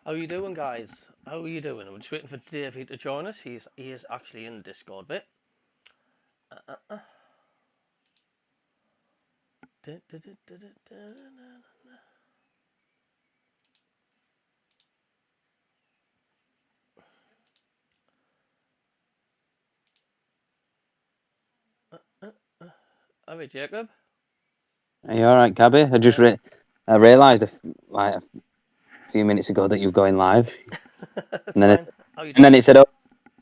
How are you doing, guys? How are you doing? I'm just waiting for Davey to join us. He is actually in the Discord bit. All right, Jacob. Are you all right, Cabbie? I realised like a few minutes ago that you were going live, That's and then fine. How are you and then doing? it said, "Oh,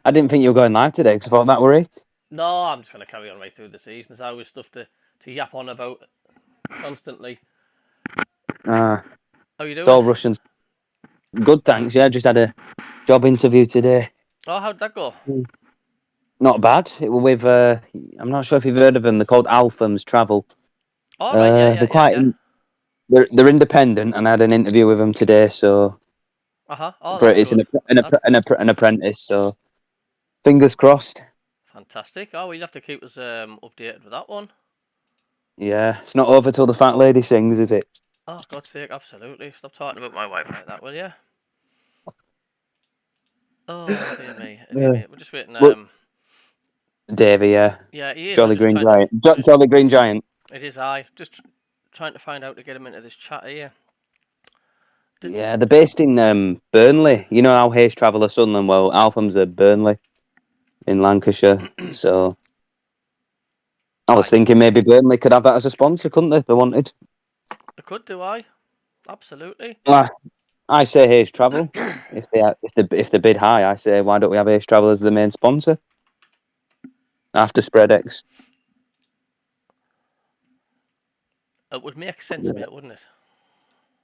I didn't think you were going live today because I thought that were it." No, I'm just going to carry on right through the season. There's always stuff to yap on about constantly. Uh, How are you it's doing? all Russians. Good, thanks. Yeah, just had a job interview today. Oh, how'd that go? Not bad. It was with I'm not sure if you've heard of them. They're called Alphams Travel. All right, yeah, yeah, They're yeah, quite yeah. they're independent, and I had an interview with them today. So Oh, for that's it's good. That's an apprentice. So fingers crossed. fantastic. Oh, well, you'll have to keep us updated with that one. Yeah, it's not over till the fat lady sings, is it? Oh, God's sake, absolutely. Stop talking about my wife like that, will you? Oh, dear me, dear Yeah. me. We're just waiting. Well, Davey, yeah. Yeah, he is. I'm Jolly just Green trying to. Giant. I'm just. Jolly Green Giant. It is I. Just trying to find out to get him into this chat here. Yeah, they're based in Burnley. You know how Hayes Traveller Sunderland? Well, Alpham's are Burnley in Lancashire. So I was Aye, thinking maybe Burnley could have that as a sponsor, couldn't they, if they wanted? I could do. I absolutely. Ah, I say Hayes Travel. If they bid high, I say why don't we have Hayes Travel as the main sponsor after Spreadex? It would make sense, mate, wouldn't it?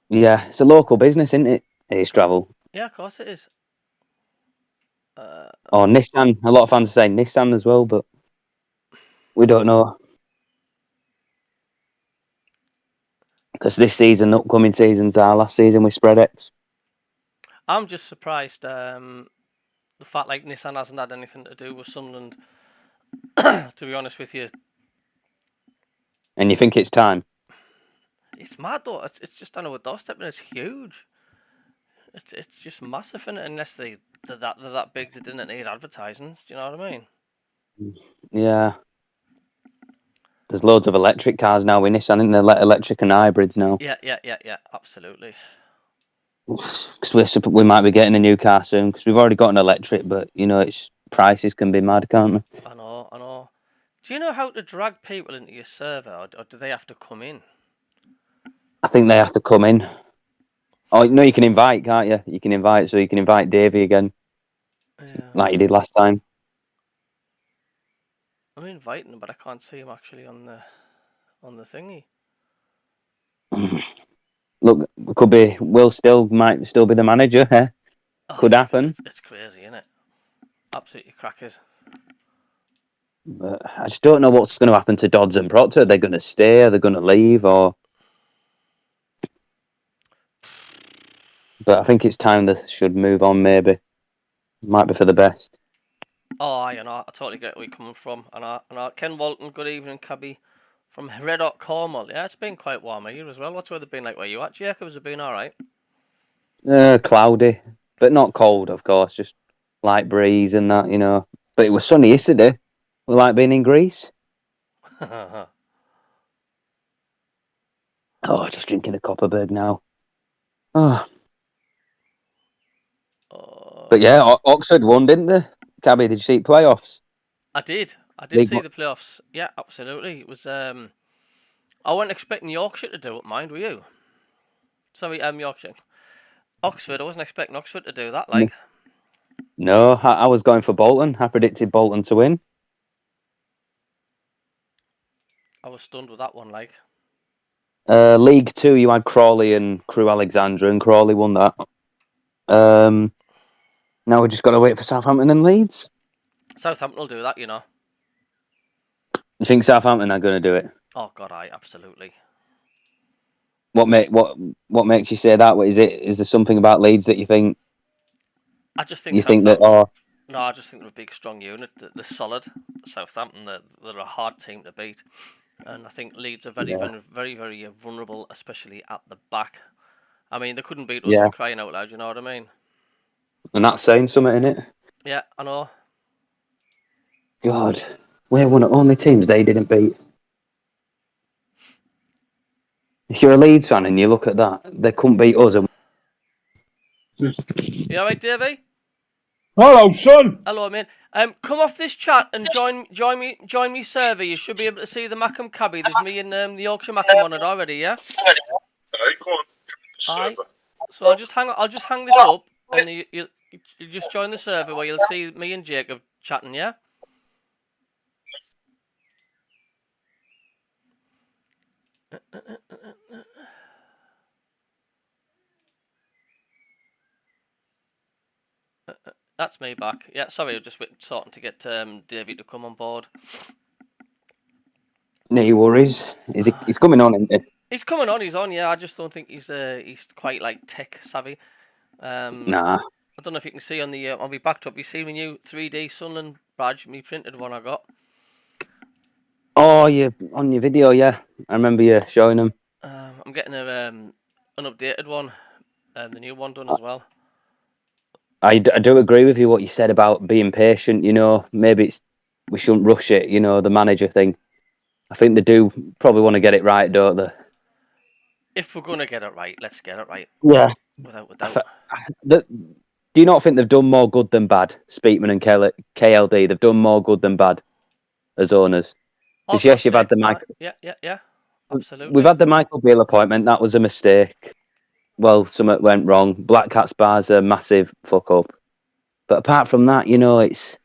Yeah, it's a local business, isn't it? Hayes Travel. Yeah, of course it is. Uh, Or Nissan. A lot of fans are saying Nissan as well, but we don't know. Because this season, upcoming season's our last season with Spreadex. I'm just surprised. The fact like Nissan hasn't had anything to do with Sunderland. To be honest with you, And you think it's time? it's mad though. It's just on our doorstep and it's huge. It's just massive, is unless they're that big, they didn't need advertising. Do you know what I mean? Yeah. There's loads of electric cars now with Nissan, and they're electric and hybrids now. Yeah, yeah, yeah, yeah. Absolutely. Because we might be getting a new car soon, because we've already got an electric, but you know, its prices can be mad, can't they? I know. I know. Do you know how to drag people into your server, or do they have to come in? I think they have to come in. Oh no, you can invite, can't you? You can invite, so you can invite Davey again, Yeah. like you did last time. I'm inviting him, but I can't see him actually on the thingy. Look, could be. Might still be the manager. Eh? Oh, Could happen. it's crazy, isn't it? Absolutely crackers. But I just don't know what's going to happen to Dodds and Proctor. Are they going to stay? Are they going to leave? Or but I think it's time they should move on. Maybe might be for the best. Oh, I totally get where you're coming from. And I, Ken Walton, good evening, Cabbie, from Red Hot Cornwall. Yeah, it's been quite warm here as well. What's the weather been like where you at? Jacobs have been all right. Cloudy, but not cold, of course. Just light breeze and that, you know. But it was sunny yesterday. We like being in Greece. Oh, just drinking a Copperberg now. Oh, but Oh, yeah, Oxford won, didn't they? Cabby, did you see playoffs? I did. I did League see One. the playoffs. Yeah, absolutely. It was. I wasn't expecting Yorkshire to do it. Mind, were you? Sorry, Yorkshire. Oxford. I wasn't expecting Oxford to do that. Like, No, I was going for Bolton. I predicted Bolton to win. I was stunned with that one. Like, League Two, you had Crawley and Crew Alexandra, and Crawley won that. Now we just got to wait for Southampton and Leeds. Southampton will do that, you know. You think Southampton are going to do it? Oh God, I absolutely. What makes you say that? What is it? Is there something about Leeds that I just think you think that? Southampton. Oh, No, I just think they're a big, strong unit. They're solid. Southampton, they're a hard team to beat, and I think Leeds are very, yeah, very, very, very vulnerable, especially at the back. I mean, they couldn't beat us Yeah. for crying out loud, you know what I mean? And that's saying something, innit? Yeah, I know. God, we're one of the only teams they didn't beat. If you're a Leeds fan and you look at that, they couldn't beat us. You alright, Davey? Hello, son. Hello, mate. Come off this chat and join me server. You should be able to see the Mackem Cabbie. There's me and the Yorkshire Mackem on it already, yeah? Hey, go on. Aye. So I'll just hang this up and you just join the server where you'll see me and Jacob chatting, yeah? That's me back. Yeah, sorry, I'm just sorting to get Davey to come on board. No worries. He's coming on, isn't he? He's coming on. He's on. Yeah, I just don't think he's quite like tech savvy. Nah. I don't know if you can see on the on my backdrop. You see my new 3D Sunderland badge, me printed one I got. Oh, you on your video, yeah. I remember you showing him. I'm getting an updated one, the new one done as well. I do agree with you what you said about being patient. You know, maybe we shouldn't rush it. You know, the manager thing. I think they do probably want to get it right, don't they? If we're gonna get it right, let's get it right. Yeah. Without a doubt. Do you not think they've done more good than bad? Speakman and KLD, they've done more good than bad as owners. Because yes, you've had the Yeah, absolutely. We've had the Michael Beale appointment. That was a mistake. Well, something went wrong. Black Cat's Bar's a massive fuck up. But apart from that, you know, it's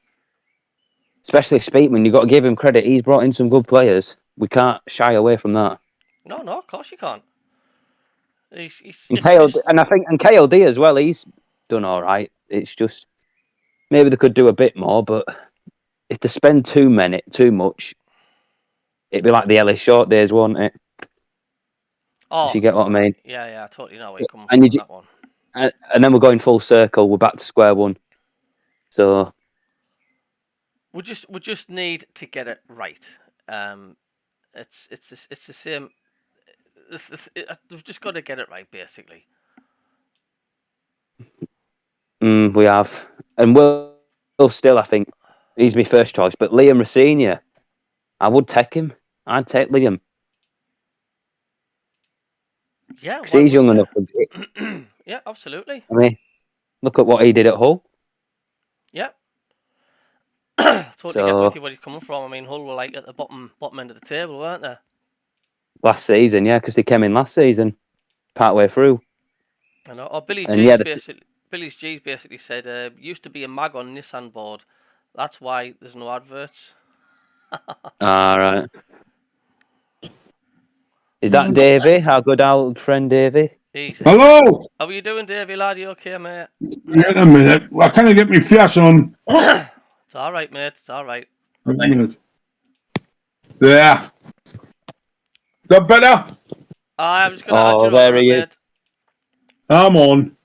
especially Speakman. You've got to give him credit. He's brought in some good players. We can't shy away from that. No, of course you can't. And KLD as well. He's done all right. It's just maybe they could do a bit more. But if they spend too much, it'd be like the Ellis Short days, won't it? Oh, if you get what I mean. Yeah, I totally know where you're coming from on that one. And then we're going full circle. We're back to square one. So we just need to get it right. It's the same. We've just got to get it right, basically. We have, and we'll still. I think he's my first choice. But Liam Rosenior, I would take him. I'd take Liam. Yeah, because he's young enough. Yeah, absolutely. I mean, look at what he did at Hull. Yeah. Totally get with you where he's coming from. I mean, Hull were like at the bottom end of the table, weren't they? Last season, yeah, because they came in last season, part way through. I know. Or Billy G's basically said, used to be a mag on Nissan board. That's why there's no adverts. Right. Is that Davey? Our good old friend Davey? Easy. Hello. How are you doing, Davey, lad? You okay, mate? Wait a minute. I can't get my face on. It's all right, mate. It's all right. A minute. There. Is that better? I'm just going to add you there on, he mate. is. I'm on.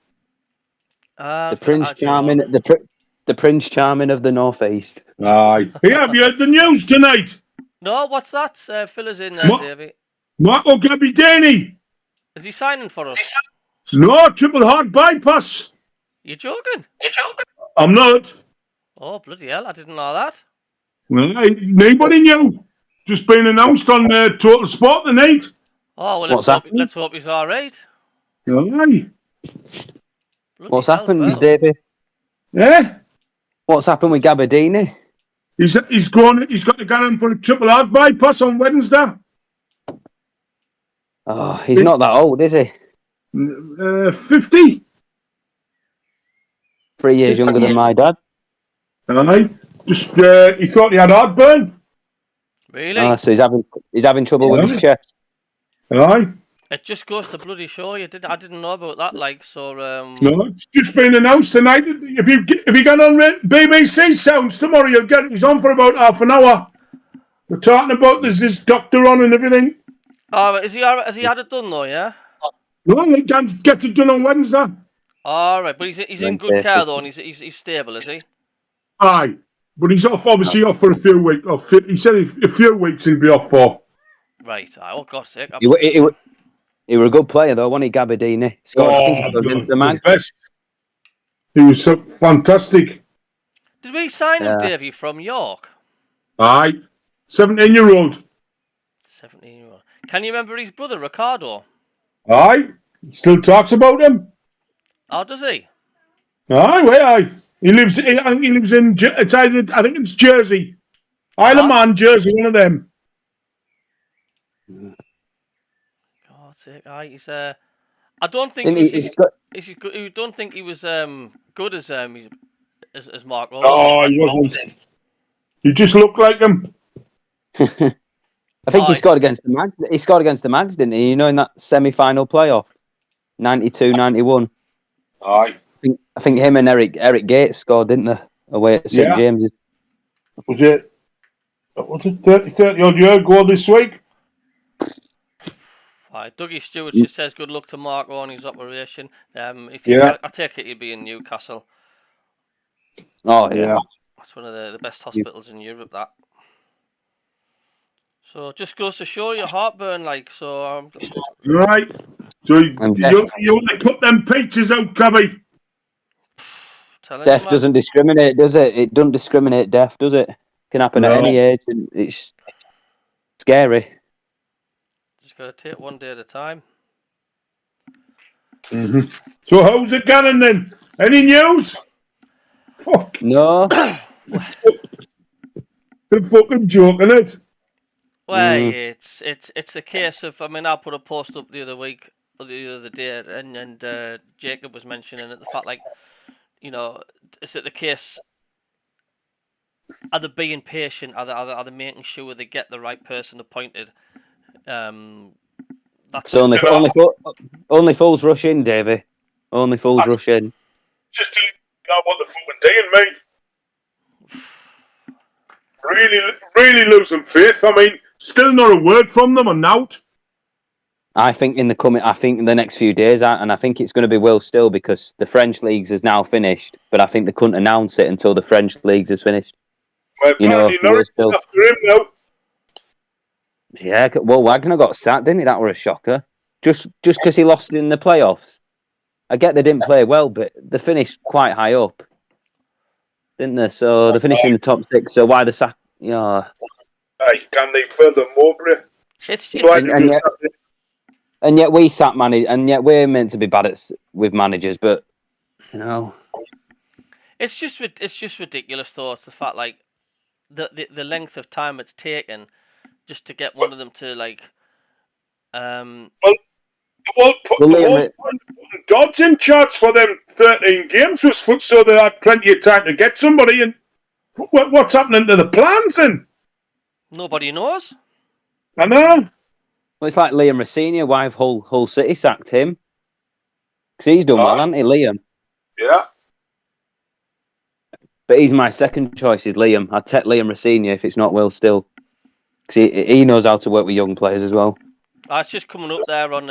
The Prince Charming, the Prince Charming of the Northeast. Aye. Hey, have you heard the news tonight? No, what's that? Fill us in there, Davey. Mackem Cabbie. Is he signing for us? No, triple heart bypass. You joking? I'm not. Oh, bloody hell, I didn't know that. Well, nobody knew. Just been announced on Total Sport tonight. Oh, well, let's hope he's all right. Aye. What's happened, Davey? Yeah? What's happened with Gabardini? He's got to go in for a triple heart bypass on Wednesday. Oh, he's not that old, is he? 50. 3 years younger than my dad. Aye. Just he thought he had heartburn. Really? So he's having trouble with his chest. Aye. It just goes to bloody show you. I didn't know about that. Like so. No, it's just been announced tonight. If you get on BBC Sounds tomorrow, you'll get. He's on for about half an hour. We're talking about there's this doctor on and everything. Oh, has he had it done though? Yeah. No, he gets it done on Wednesday. All right, but he's in good care though, and he's stable, is he? Aye, but he's obviously off for a few weeks. He said a few weeks he'll be off for. Right. Oh, God's sake. He was a good player though, wasn't he, Gabardini? Scored, I think he scored against the Mags. best. He was so fantastic. Did we sign him, Yeah. Davey, from York? Aye. 17-year-old. 17-year-old. Can you remember his brother, Ricardo? Aye. Still talks about him. Oh, does he? Aye, where aye. He lives. I think he lives in. It's either. I think it's Jersey, Isle of Man, Jersey. One of them. God's sake, aye. He's I don't think I don't think he was good as Mark was. Oh, he wasn't. He just looked like him. I think he scored against the Mags. He scored against the Mags, didn't he? You know, in that semi-final playoff, 92-91. Aye. I think him and Eric Gates scored, didn't they? Away at St James's. Was it 30 odd year ago this week? Right, Dougie Stewart just says good luck to Mark on his operation. I take it he'd be in Newcastle. Oh yeah. That's one of the best hospitals in Europe, that. So just goes to show your heartburn, like, so... Right. So you want to cut them peaches out, Cabbie? Deaf doesn't discriminate, does it? It doesn't discriminate, deaf, does it? Can happen at any age, and it's scary. Just got to take one day at a time. Mm-hmm. So how's it going then? Any news? Fuck. No. The fucking joke, isn't it? Well, it's the case of, I mean, I put a post up the other day, and Jacob was mentioning it, the fact, like, you know, is it the case? Are they being patient? Are they making sure they get the right person appointed? That's only fools rush in, Davey. Only fools rush in. Just to know what the fucking doing, mate. Really losing faith. I mean, still not a word from them, and out. I think in the next few days, and I think it's going to be Will still, because the French leagues is now finished, but I think they couldn't announce it until the French leagues is finished. Well, still. After him now. Yeah, well, Wagner got sacked, didn't he? That were a shocker. Just because he lost in the playoffs. I get they didn't play well, but they finished quite high up, didn't they? So they finished in the top 6. So why the sack? Yeah. Can they further Mowbray? And yet we sat manage, and yet we're meant to be bad with managers, but you know, it's just ridiculous though. It's the fact, like, the length of time it's taken just to get one of them to, like, Dodds in charge for them 13 games so they had plenty of time to get somebody. And what's happening to the plans then? Nobody knows. I know. Well, it's like Liam Rosenior. Why have Hull City sacked him? Because he's done well, hasn't he, Liam? Yeah. But he's my second choice, is Liam. I'd take Liam Rosenior if it's not Will still. Because he knows how to work with young players as well. It's just coming up there on...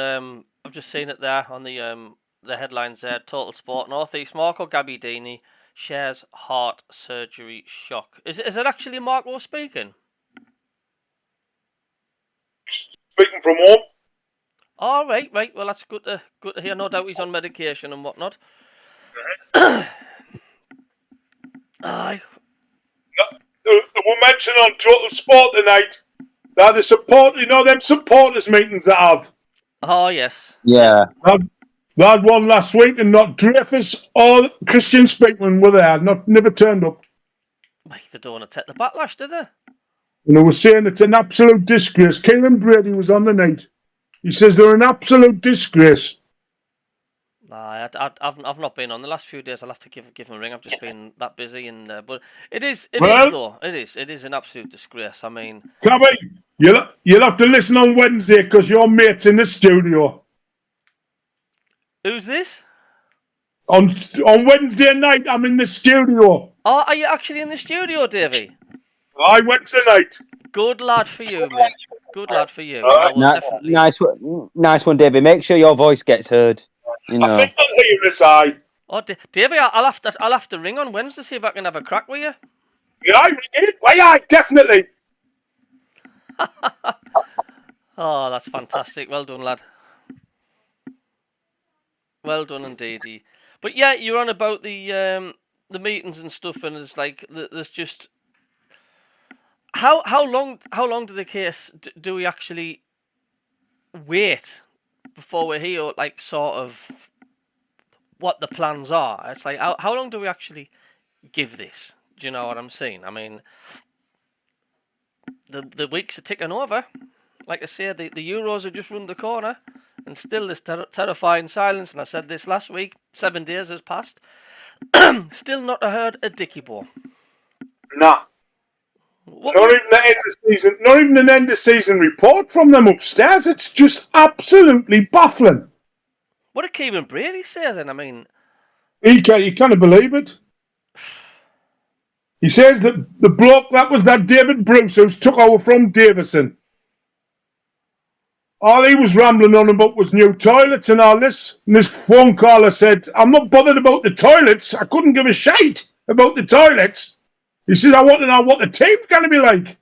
I've just seen it there on the headlines there. Total Sport North East. Marco Gabardini shares heart surgery shock. Is it actually Marco speaking? Speaking from home. Oh, right. Well, that's good to hear. No doubt he's on medication and whatnot. Aye. There were mention on Total Sport tonight that them supporters meetings that have. Oh, yes. Yeah. They had one last week, and not Dreyfus or Christian Speakman were there. Never turned up. Mate, they don't want to take the backlash, do they? And they were saying it's an absolute disgrace. Kieran Brady was on the night. He says they're an absolute disgrace. Nah, I've not been on the last few days. I'll have to give him a ring. I've just been that busy, but it is an absolute disgrace. I mean, Cabbie, you'll have to listen on Wednesday because your mate's in the studio. Who's this? On Wednesday night, I'm in the studio. Oh, are you actually in the studio, Davey? Wednesday night. Good lad for you, mate. Good lad for you. Nice one, Davey. Make sure your voice gets heard. You know. I think I'll hear this. Oh, Davey, I'll have to ring on Wednesday to see if I can have a crack with you. Yeah, I ring it. Why, definitely. Oh, that's fantastic. Well done, lad. Well done indeed. But yeah, you're on about the meetings and stuff, and it's like there's just how long do the case do we actually wait before we hear like sort of what the plans are? It's like how long do we actually give this? Do you know what I'm saying? I mean, the weeks are ticking over. Like I say, the Euros have just run the corner, and still this terrifying silence. And I said this last week. 7 days has passed. Still not heard a dicky ball. Nah. Not even the end of season. Not even an end of season report from them upstairs. It's just absolutely baffling. What did Kevin Brady say then? I mean, you can't believe it. He says that the bloke that David Bruce who's took over from Davison. All he was rambling on about was new toilets and all this. And this phone caller said, I'm not bothered about the toilets. I couldn't give a shite about the toilets. He says, I want to know what the team's going to be like.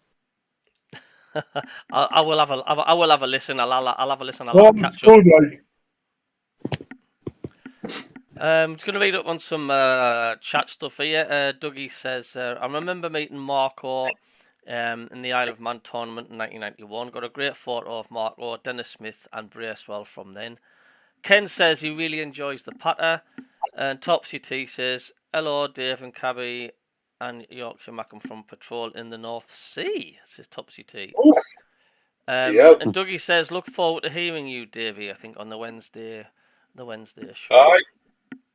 I will have a listen. I'll have a listen. I'll have a catch up. Good, like. Just going to read up on some chat stuff here. Dougie says, I remember meeting Marco in the Isle of Man tournament in 1991. Got a great photo of Marco, Dennis Smith and Bracewell from then. Ken says he really enjoys the patter. And Topsy T says, hello Dave and Cabbie and Yorkshire Mackem from Patrol in the North Sea. Says Topsy T. And Dougie says, look forward to hearing you, Davey, I think on the Wednesday show. Aye.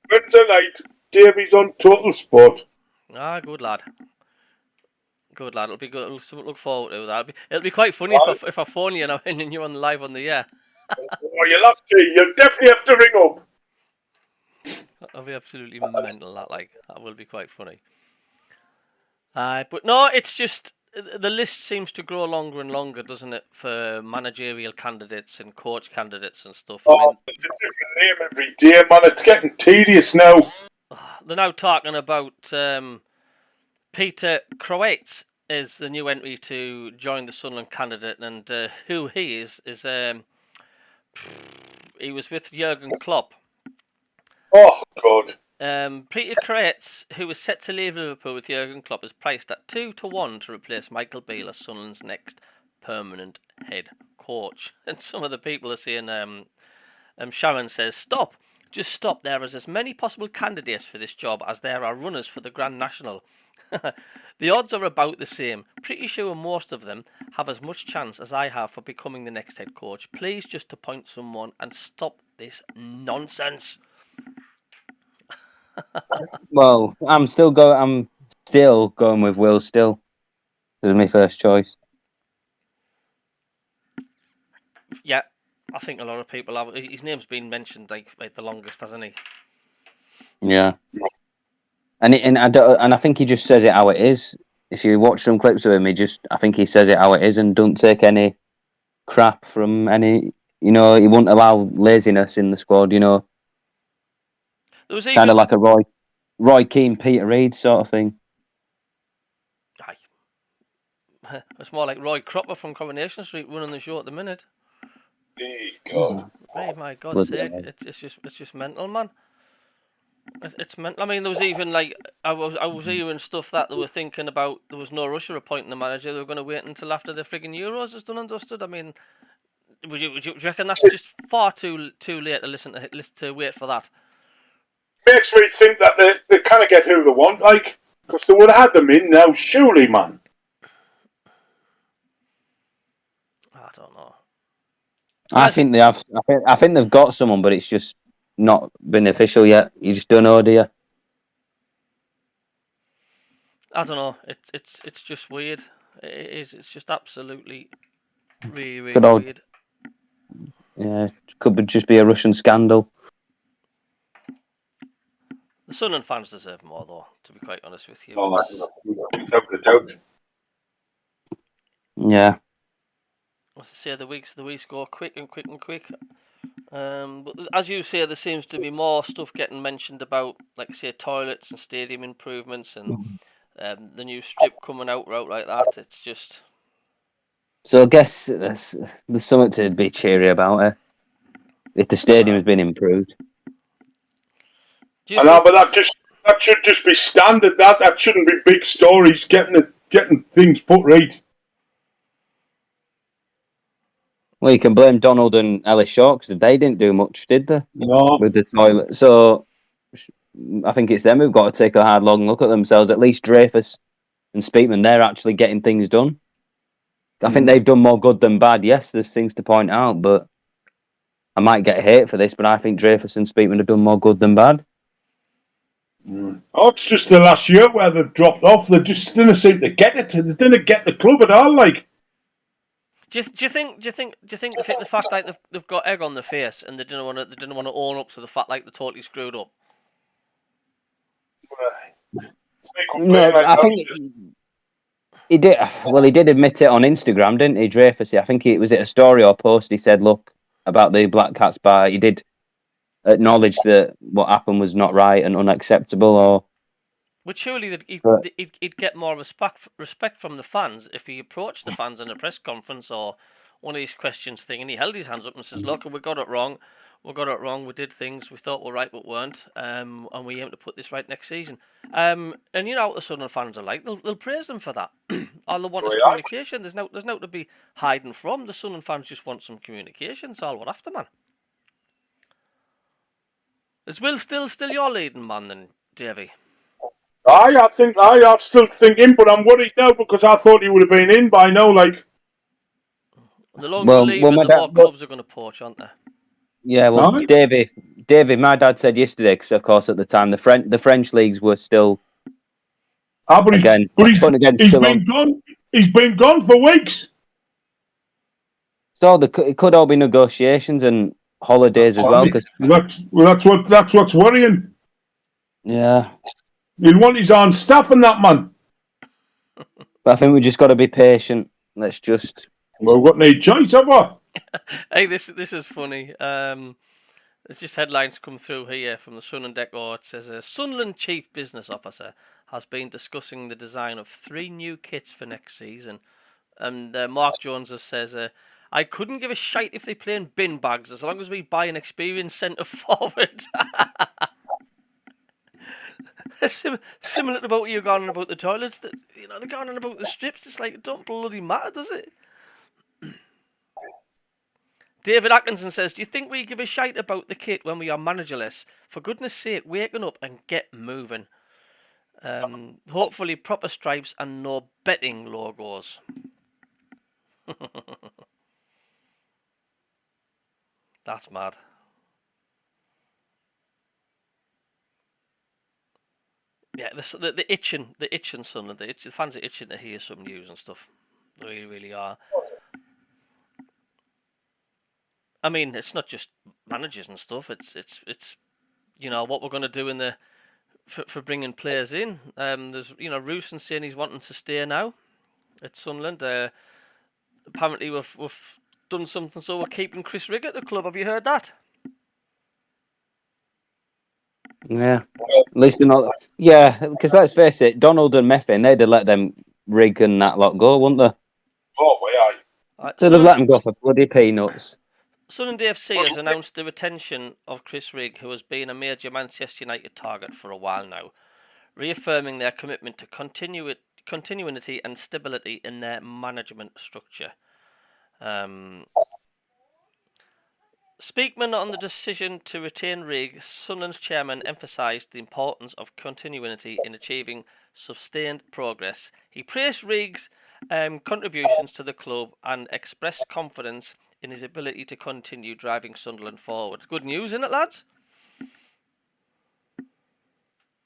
Wednesday night, Davey's on Total Sport. Ah, good lad. Good lad. It'll be good. Look forward to that. It'll be quite funny if I phone you and you're on live on the air. Oh, you'll have to. You'll definitely have to ring up. That'll be absolutely mental. That will be quite funny. But no, it's just the list seems to grow longer and longer, doesn't it, for managerial candidates and coach candidates and stuff. Oh, it's a different name every day, man. It's getting tedious now. They're now talking about Peter Kroetz is the new entry to join the Sunderland candidate, and who he is he was with Jurgen Klopp. Oh, God. Peter Kroetz, who was set to leave Liverpool with Jurgen Klopp, is priced at 2-1 to replace Michael Beale as Sunderland's next permanent head coach. And some of the people are saying, Sharon says, stop. Just stop. There is as many possible candidates for this job as there are runners for the Grand National. The odds are about the same. Pretty sure most of them have as much chance as I have for becoming the next head coach. Please just appoint someone and stop this nonsense. Well, I'm still going with Will still. This is my first choice. Yeah, I think a lot of people have. His name's been mentioned like the longest, hasn't he? Yeah. And I think he just says it how it is. If you watch some clips of him, I think he says it how it is and don't take any crap from any. He won't allow laziness in the squad. There was kind of like a Roy Keane, Peter Reid sort of thing. Aye. It's more like Roy Cropper from Coronation Street running the show at the minute. God. Oh my God's sake! It's just mental, man. It's mental. I mean, there was even like I was hearing stuff that they were thinking about. There was no rush of appointing the manager. They were going to wait until after the frigging Euros is done and dusted. I mean, would you reckon that's just far too late to wait for that? Makes me think that they kind of get who they want, like, because they would have had them in now, surely, man. I don't know. I think they have. I think they've got someone, but it's just not been official yet. You just don't know, do you? I don't know. It's just weird. It is. It's just absolutely really weird. Yeah, could just be a Russian scandal. The Sunderland fans deserve more, though. To be quite honest with you. Oh, no doubt. Yeah. As I say, the weeks go quick. But as you say, there seems to be more stuff getting mentioned about, like say, toilets and stadium improvements and the new strip coming out like that. It's just. So I guess there's something to be cheery about it. If the stadium has been improved. But that should just be standard. That shouldn't be big stories. Getting things put right. Well, you can blame Donald and Ellis Shaw because they didn't do much, did they? No. With the toilet. So I think it's them who've got to take a hard, long look at themselves. At least Dreyfus and Speakman, they're actually getting things done. I think they've done more good than bad. Yes, there's things to point out, but I might get hate for this, but I think Dreyfus and Speakman have done more good than bad. Oh, it's just the last year where they've dropped off. They just didn't seem to get it. They didn't get the club at all. Like, do you think the fact like they've got egg on their face and they didn't want to own up to the fact like they totally screwed up? No, I think he did. Well, he did admit it on Instagram, didn't he, Dreyfus? I think was it a story or post? He said, "Look, about the Black Cats bar." He did acknowledge that what happened was not right and unacceptable. Or, but surely he'd get more respect from the fans if he approached the fans in a press conference or one of these questions thing, and he held his hands up and says, "Look, we got it wrong. We did things we thought were right but weren't, and we aim to put this right next season." And you know what the Sunderland fans are like. They'll praise them for that. All they want is communication. There's no to be hiding from. The Sunderland fans just want some communication. It's all we're after, man. Is Will still your leading man then, Davey? I'm still thinking, but I'm worried now because I thought he would have been in by now. Like, the longer you leave it, the more clubs are going to poach, aren't they? Yeah, well, Davey, my dad said yesterday, because of course at the time the French leagues were still. He's been gone for weeks. So it could all be negotiations and holidays as well. Because that's what's worrying. Yeah, he'll want his own staff and that, man. But I think we just got to be patient. Let's just. Well, we've got no choice, have we? Hey, this is funny. There's just headlines come through here from the Sun and Deco. It says a Sunderland chief business officer has been discussing the design of 3 new kits for next season. And Mark Jones says, I couldn't give a shite if they play in bin bags as long as we buy an experienced centre forward. Similar to what you're going on about the toilets. That, they're going on about the strips. It's like, it don't bloody matter, does it? David Atkinson says, do you think we give a shite about the kit when we are managerless? For goodness sake, waken up and get moving. Hopefully proper stripes and no betting logos. That's mad. Yeah, the itching Sunderland. The fans are itching to hear some news and stuff. They really, really are. I mean, it's not just managers and stuff. It's what we're going to do in the for bringing players in. There's Rooson saying he's wanting to stay now at Sunderland. Apparently we've done something, so we're keeping Chris Rigg at the club. Have you heard that? Yeah, at least they're not. Yeah, because let's face it, Donald and Meffin, they'd have let them Rigg and that lot go, wouldn't they? Oh, yeah. They'd have let them go for bloody peanuts. Sunderland AFC has announced the retention of Chris Rigg, who has been a major Manchester United target for a while now, reaffirming their commitment to continuity and stability in their management structure. Speakman on the decision to retain Rigg, Sunderland's chairman emphasised the importance of continuity in achieving sustained progress. He praised Rigg's contributions to the club and expressed confidence in his ability to continue driving Sunderland forward. Good news, isn't it, lads?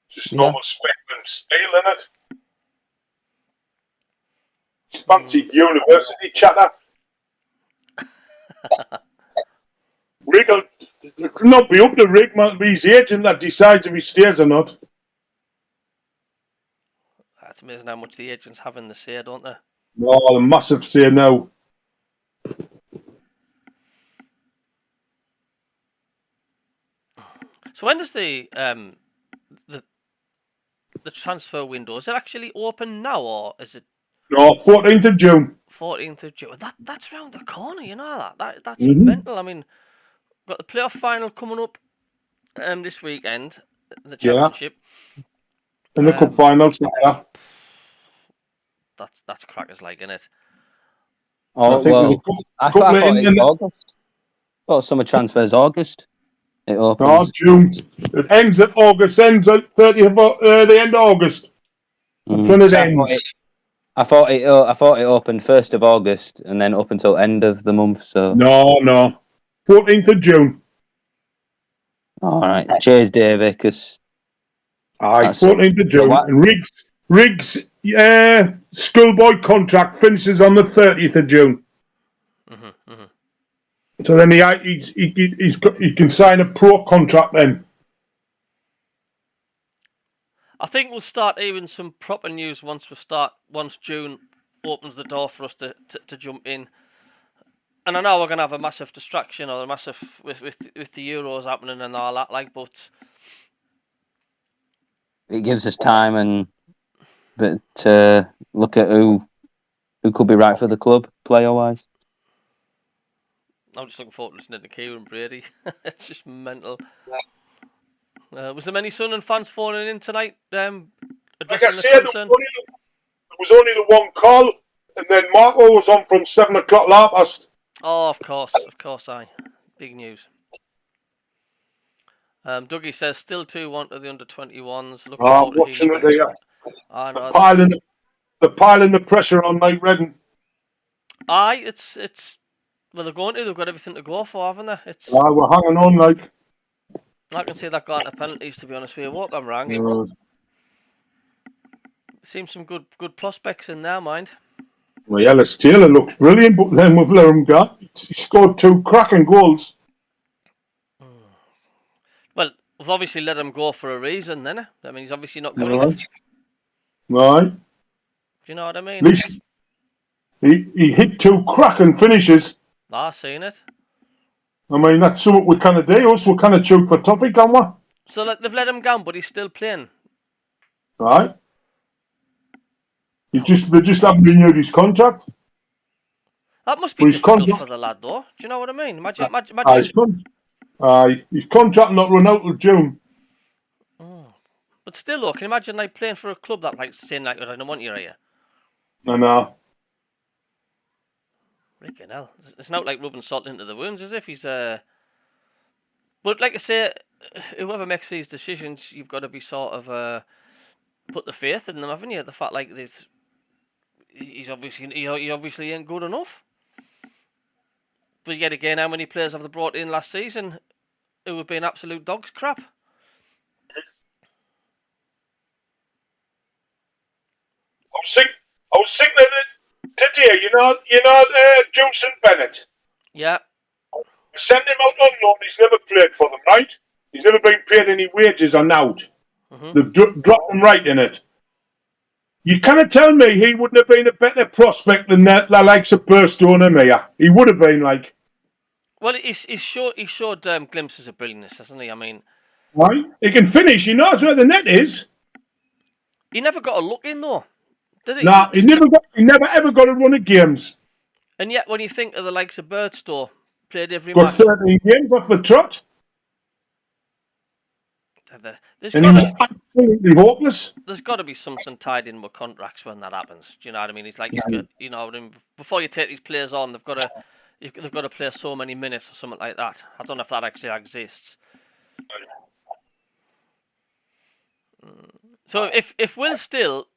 Just normal Speakman steel, isn't it? Fancy university chatter. Rigg will not be up to Rigg, man. It'll be his agent that decides if he stays or not. That's amazing how much the agents have in the say, don't they? Oh, a massive say now. So when does the transfer window, is it actually open now, or is it? No, 14th of June. 14th of June. That's round the corner, you know that. That's mental. I mean, we've got the playoff final coming up this weekend. in the championship. In the cup finals, yeah. That's crackers like, isn't it? Oh, I think there's a couple I thought in it was August. I thought summer transfers August. It opens. No, June. It ends at August. Ends at 30th of the end of August. That's when it ends. I thought it opened 1st of August and then up until end of the month. So no, 14th of June. All right, cheers, Davey. Because 14th of June. And Riggs, schoolboy contract finishes on the 30th of June. So then he can sign a pro contract then. I think we'll start even some proper news once June opens the door for us to jump in. And I know we're gonna have a massive distraction or a massive with the Euros happening and all that, like, but it gives us time to look at who could be right for the club player wise. I'm just looking forward to listening to Kieran Brady. It's just mental. Was there many Sunderland fans phoning in tonight? Addressing Like I said, concern? there was only the one call, and then Marco was on from 7 o'clock last past. Oh, of course, aye. Big news. Dougie says still 2-1 to the under-21s. Watching it there. They're piling the pressure on Mike Redden. Aye, it's well, they've got everything to go for, haven't they? We're hanging on, like. I can see that going to penalties, to be honest with you. What I'm wrong. Seems some good prospects in their mind. Well, Ellis Taylor looks brilliant, but then we've let him go. He scored 2 cracking goals. Well, we've obviously let him go for a reason, then. I mean, he's obviously not good enough. Right. Do you know what I mean? At least he hit 2 cracking finishes. I've seen it. I mean, that's something we kind of do. Us, we kind of choke for toffee, can we? So they've let him go, but he's still playing. Right. They just haven't renewed his contract. That must be difficult for the lad, though. Do you know what I mean? Imagine. His contract not run out till June. Oh. But still, though, can you imagine like playing for a club that like saying like, I don't want you here? I know. Freaking hell. It's not like rubbing salt into the wounds, as if he's But like I say, whoever makes these decisions, you've got to be sort of put the faith in them, haven't you? The fact like this, he obviously ain't good enough. But yet again, how many players have they brought in last season who have been absolute dog's crap? I was thinking of it today. You know, Judson Bennett. Yeah. Sent him out unknown. He's never played for them, right? He's never been paid any wages or out. They've dropped him right in it. You cannot tell me he wouldn't have been a better prospect than that likes of Burstone and Mia. He would have been like. Well, he showed glimpses of brilliance, hasn't he? I mean, right? He can finish. He knows where the net is. He never got a look in though, did he? Nah, he never ever got a run of games. And yet, when you think of the likes of Birdstore, played every match. Got 13 games off the trot. He was absolutely hopeless. There's got to be something tied in with contracts when that happens. Do you know what I mean? It's like he's got, you know, before you take these players on, they've got to play so many minutes or something like that. I don't know if that actually exists. So if Will Still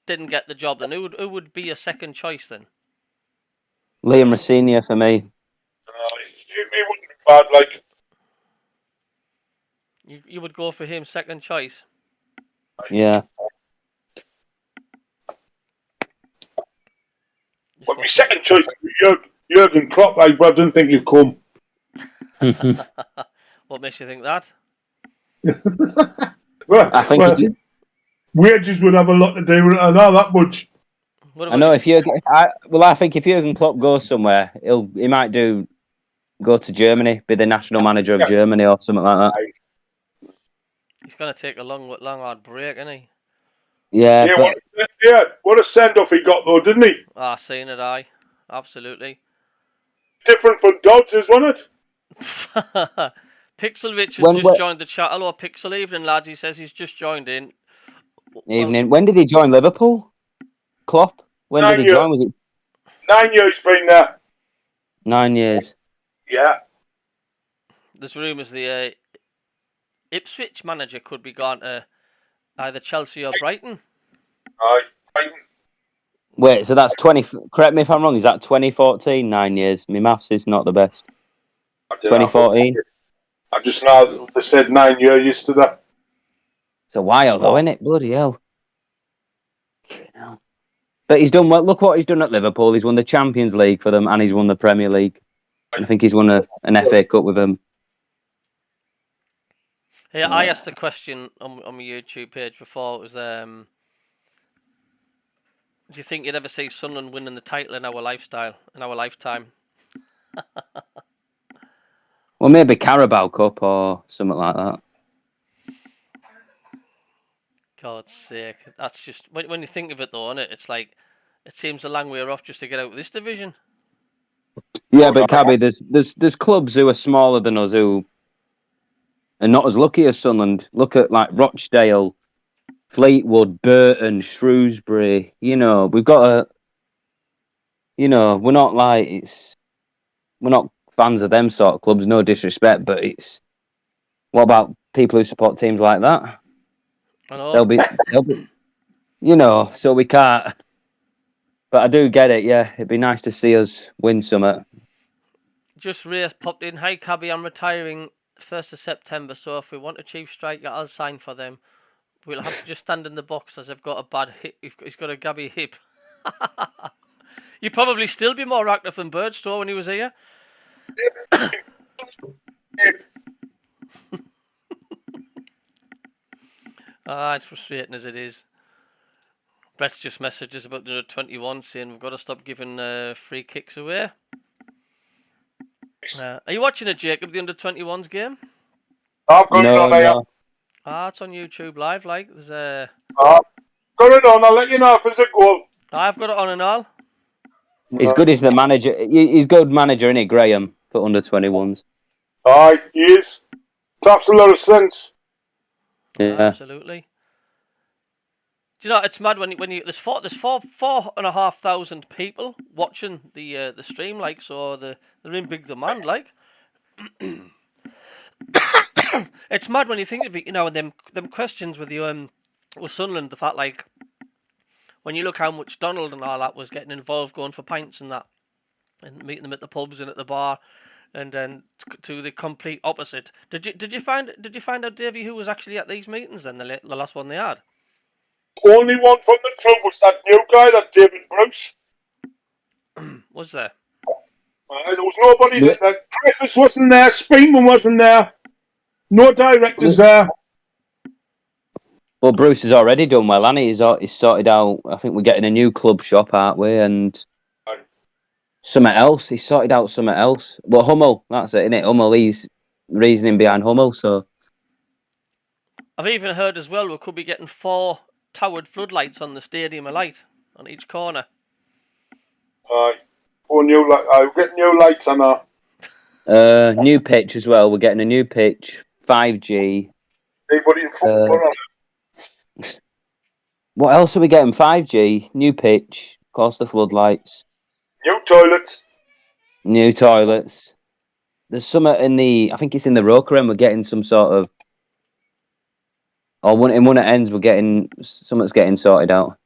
didn't get the job, then who would be a second choice then? Liam Rosenior for me. He wouldn't be bad, like. You would go for him second choice? Yeah. Well, my second choice would be Jurgen Klopp. I didn't think he'd come. What makes you think that? I think wages would have a lot to do with it. I know that much. I know I think if Jurgen Klopp goes somewhere, he might go to Germany, be the national manager of Germany or something like that. He's going to take a long hard break, isn't he? Yeah. What a send-off he got, though, didn't he? Seen it, aye. Absolutely. Different from Dodds, wasn't it? Pixelvich has When, just joined the chat. Hello, Pixel. Evening, lads. He says he's just joined in. evening. When did he join Liverpool? Klopp? When did he join? Was it 9 years been there? 9 years? Yeah. There's rumours the Ipswich manager could be gone to either Chelsea or Brighton. Aye. Wait, so that's 20... Correct me if I'm wrong, is that 2014, 9 years? My maths is not the best. 2014? I just know they said 9 years yesterday. It's a while though, isn't it? Bloody hell. But he's done well. Look what he's done at Liverpool. He's won the Champions League for them and he's won the Premier League. And I think he's won an FA Cup with them. Yeah, I asked a question on my YouTube page before. It was, do you think you'd ever see Sunderland winning the title in our lifetime? Well, maybe Carabao Cup or something like that. God's sake. That's just... When you think of it, though, innit? It's like... It seems a long way off just to get out of this division. Yeah, but Cabbie, there's clubs who are smaller than us who are not as lucky as Sunderland. Look at, like, Rochdale, Fleetwood, Burton, Shrewsbury. You know, we've got a... You know, we're not like... We're not fans of them sort of clubs, no disrespect, but it's... What about people who support teams like that? I know. They'll be, you know, so we can't. But I do get it, yeah. It'd be nice to see us win something. Just Ray popped in. Hi, Cabbie, I'm retiring 1st of September, so if we want a cheap striker, I'll sign for them. We'll have to just stand in the box as I've got a bad hip. He's got a Gabby hip. You'd probably still be more active than Birdstore when he was here. It's frustrating as it is. Brett's just messaged us about the 21 saying we've got to stop giving free kicks away. Are you watching it, Jacob, the under-21s game? I've got it on there. It's on YouTube live, like. There's got it on, I'll let you know if there's a goal. I've got it on and all. He's good as the manager. He's good manager, isn't he, Graham, for under-21s? Aye, he is. Talks a lot of sense. Yeah. Absolutely. Do you know, it's mad when you there's 4,500 people watching the stream, like, so they're in big demand, like. It's mad when you think of it, you know, and them questions with you with Sunderland, the fact, like, when you look how much Donald and all that was getting involved, going for pints and that, and meeting them at the pubs and at the bar, and then to the complete opposite. Did you find out, Davey, who was actually at these meetings then, the last one they had? Only one from the club was that new guy, that David Bruce. Was there? There was nobody there. Griffiths wasn't there, Speedman wasn't there. No directors there. Well, Bruce has already done well, hasn't he? He's sorted out. I think we're getting a new club shop, aren't we? And something else. He's sorted out something else. Well, Hummel, that's it, isn't it? Hummel, he's reasoning behind Hummel, so. I've even heard as well we could be getting 4 towered floodlights on the stadium of light on each corner. Aye. We're getting new lights on our. New pitch as well. We're getting a new pitch, 5G. Anybody in football? What else are we getting? 5G, new pitch, of course the floodlights. New toilets. New toilets. There's some I think it's in the Roker end, we're getting some sort of, or in one of the ends we're getting, something's getting sorted out.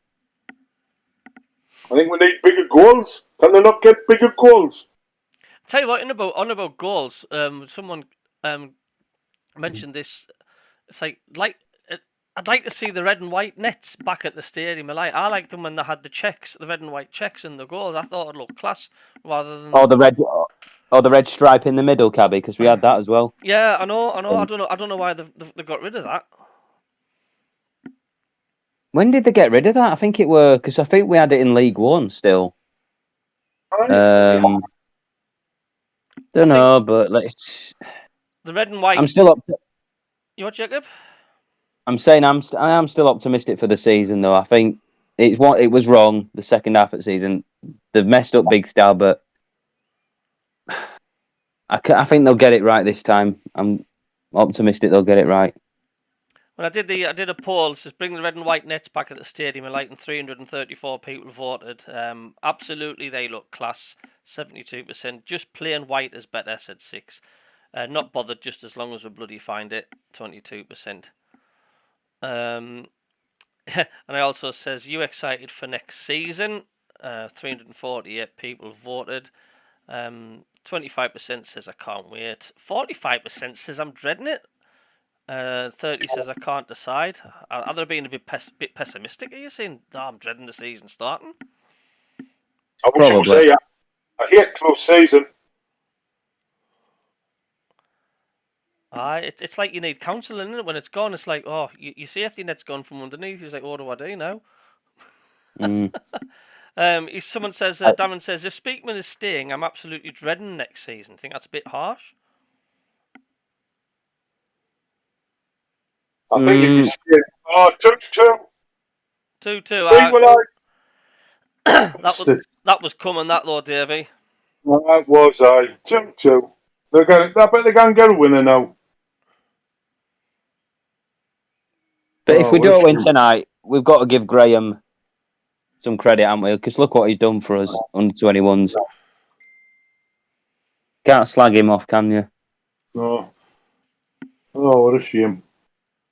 I think we need bigger goals. Can they not get bigger goals? Tell you what, on about goals, someone mentioned this. It's like I'd like to see the red and white nets back at the stadium. I liked them when they had the checks, the red and white checks in the goals. I thought it looked class rather than. Oh, the red stripe in the middle, Cabbie, because we had that as well. Yeah, I know. I don't know why they got rid of that. When did they get rid of that? I think it were because I think we had it in League One still. Don't know, but let's. The red and white. I'm still up. You what, Jacob? I'm saying I am still optimistic for the season, though. I think it was wrong the second half of the season. They've messed up big style, but I think they'll get it right this time. I'm optimistic they'll get it right. When I did a poll, it says bring the red and white nets back at the stadium, and 334 people voted. Absolutely, they look class. 72%. Just plain white is better, said 6. Not bothered, just as long as we bloody find it. 22%. And I also says, you excited for next season? 348 people voted. 25% says I can't wait. 45% says I'm dreading it. 30 says I can't decide. Are they being a bit pessimistic? Are you saying, I'm dreading the season starting? I wish I would say I hate close season. It's like you need counselling, isn't it? When it's gone, it's like, your safety net's gone from underneath. He's like, what do I do now? Someone says, Darren says, if Speakman is staying, I'm absolutely dreading next season. Think that's a bit harsh? I think if he's staying, 2-2. 2-2. That was coming, that though, Davey. That was 2-2. I bet they can't get a winner now. But if we don't win tonight, we've got to give Graham some credit, haven't we? Because look what he's done for us under 21s. Can't slag him off, can you? No. Oh, what a shame.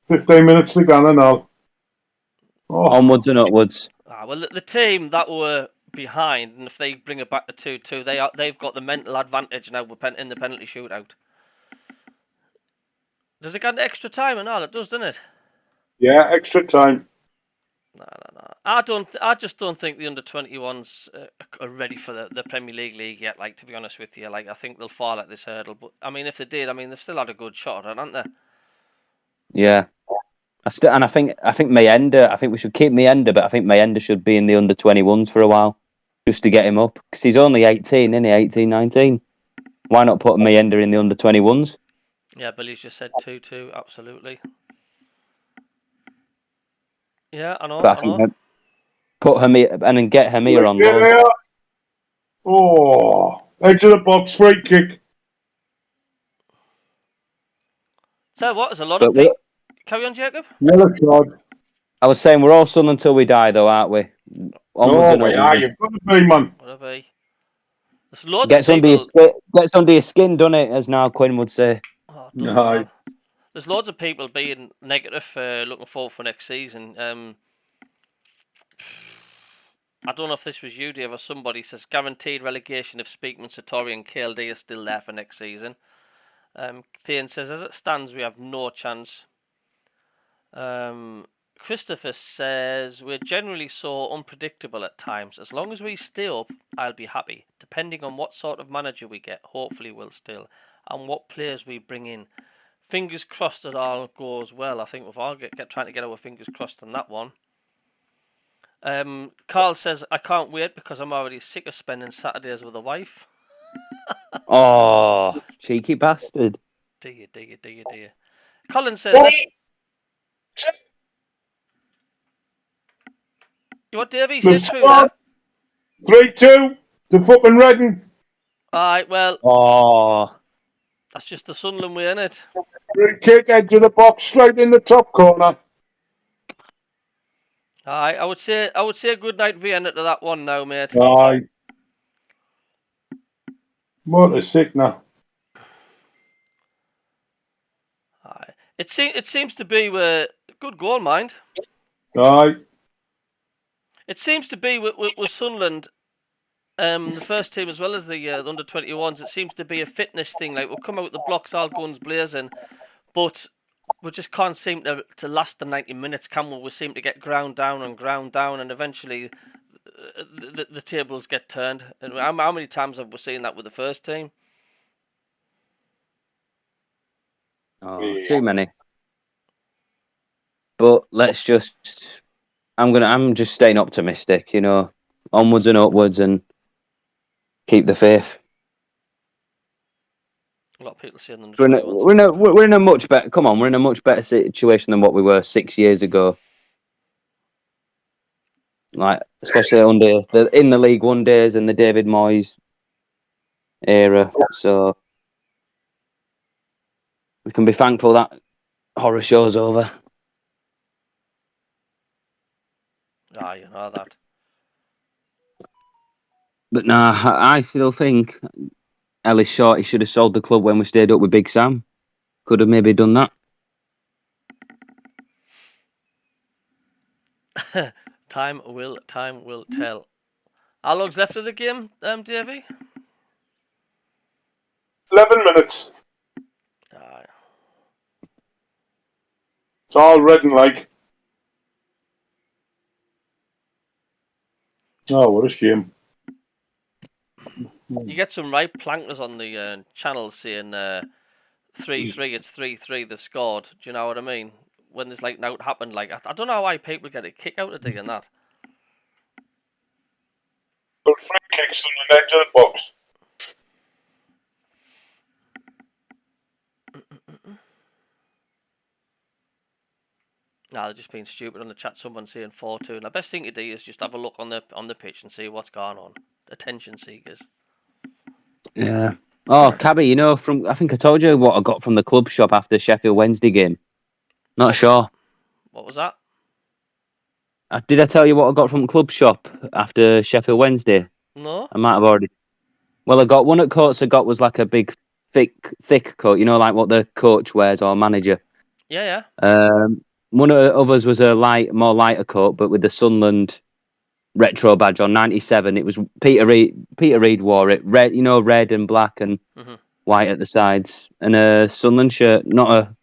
15 minutes to go now. Onwards and upwards. Well, the team that were behind, and if they bring it back to 2-2, they've got the mental advantage now in the penalty shootout. Does it get extra time and all? It does, doesn't it? Yeah, extra time. No. I just don't think the under-21s are ready for the Premier League yet. Like, to be honest with you, I think they'll fall at this hurdle. But I mean, if they did, they've still had a good shot at it, haven't they? Yeah. I think Mayenda. I think we should keep Mayenda, but I think Mayenda should be in the under-21s for a while, just to get him up, because he's only 18, isn't he? 18, 19. Why not put Mayenda in the under-21s? Yeah, Billy's just said 2-2. Absolutely. Yeah, I know. But I think put Hamir and then get Hamir on loan. Oh, edge of the box, free kick. So what? There's a lot of people. Carry on, Jacob. Yellow card. I was saying we're all Sun until we die, though, aren't we? You've got to be, man. There's loads of people. Gets under your skin, doesn't it? As now Quinn would say. No. There's loads of people being negative, looking forward for next season. I don't know if this was you, Dave, or somebody says guaranteed relegation if Speakman, Satori, and KLD are still there for next season. Thean says, as it stands, we have no chance. Christopher says, we're generally so unpredictable at times. As long as we stay up, I'll be happy. Depending on what sort of manager we get, hopefully we'll still. And what players we bring in. Fingers crossed that all goes well. I think we've all trying to get our fingers crossed on that one. Carl says, I can't wait because I'm already sick of spending Saturdays with a wife. Oh, cheeky bastard. Dear. Colin says... You what, Davey? Is it true there? 3-2 to fucking Reading. Alright, well... Oh... That's just the Sunderland way, isn't it? Free kick, edge of the box, straight in the top corner. Aye, I would say a good night Vienna to that one now, mate. Aye. Motor sick now. Aye. It seems to be good goal, mind. Aye. It seems to be with Sunderland, the first team as well as the under-21s. It seems to be a fitness thing. Like, we'll come out the blocks all guns blazing, but we just can't seem to last the 90 minutes, can we? We seem to get ground down, and eventually the tables get turned. And how many times have we seen that with the first team? Oh, too many. But let's just... I'm just staying optimistic, you know. Onwards and upwards and keep the faith. A lot of people saying them. We're in a much better. Come on, we're in a much better situation than what we were 6 years ago. Like, especially in the League One days and the David Moyes era. So we can be thankful that horror show's over. Ah, you know that. But nah, I still think Ellis Shorty should have sold the club when we stayed up with Big Sam. Could have maybe done that. Time will tell. How long's left of the game, Davey? 11 minutes. Aye. It's all red and like. Oh, what a shame. You get some right plankers on the channel saying 3-3, it's 3-3, they've scored. Do you know what I mean? When there's like now it happened, like I don't know why people get a kick out of doing that. But free kicks on the edge of the box. Nah, they're just being stupid on the chat. Someone saying 4-2, and the best thing to do is just have a look on the pitch and see what's going on. Attention seekers. Yeah. Oh, Cabbie, you know, I think I told you what I got from the club shop after the Sheffield Wednesday game. Not sure. What was that? Did I tell you what I got from the club shop after Sheffield Wednesday? No. I might have already. Well, I got one at coats. I got was like a big, thick coat. You know, like what the coach wears or manager. Yeah. One of the others was a more lighter coat, but with the Sunderland retro badge on 97. It was Peter Reid. Peter Reid wore it. Red, you know, red and black and white at the sides, and a Sunderland shirt, not a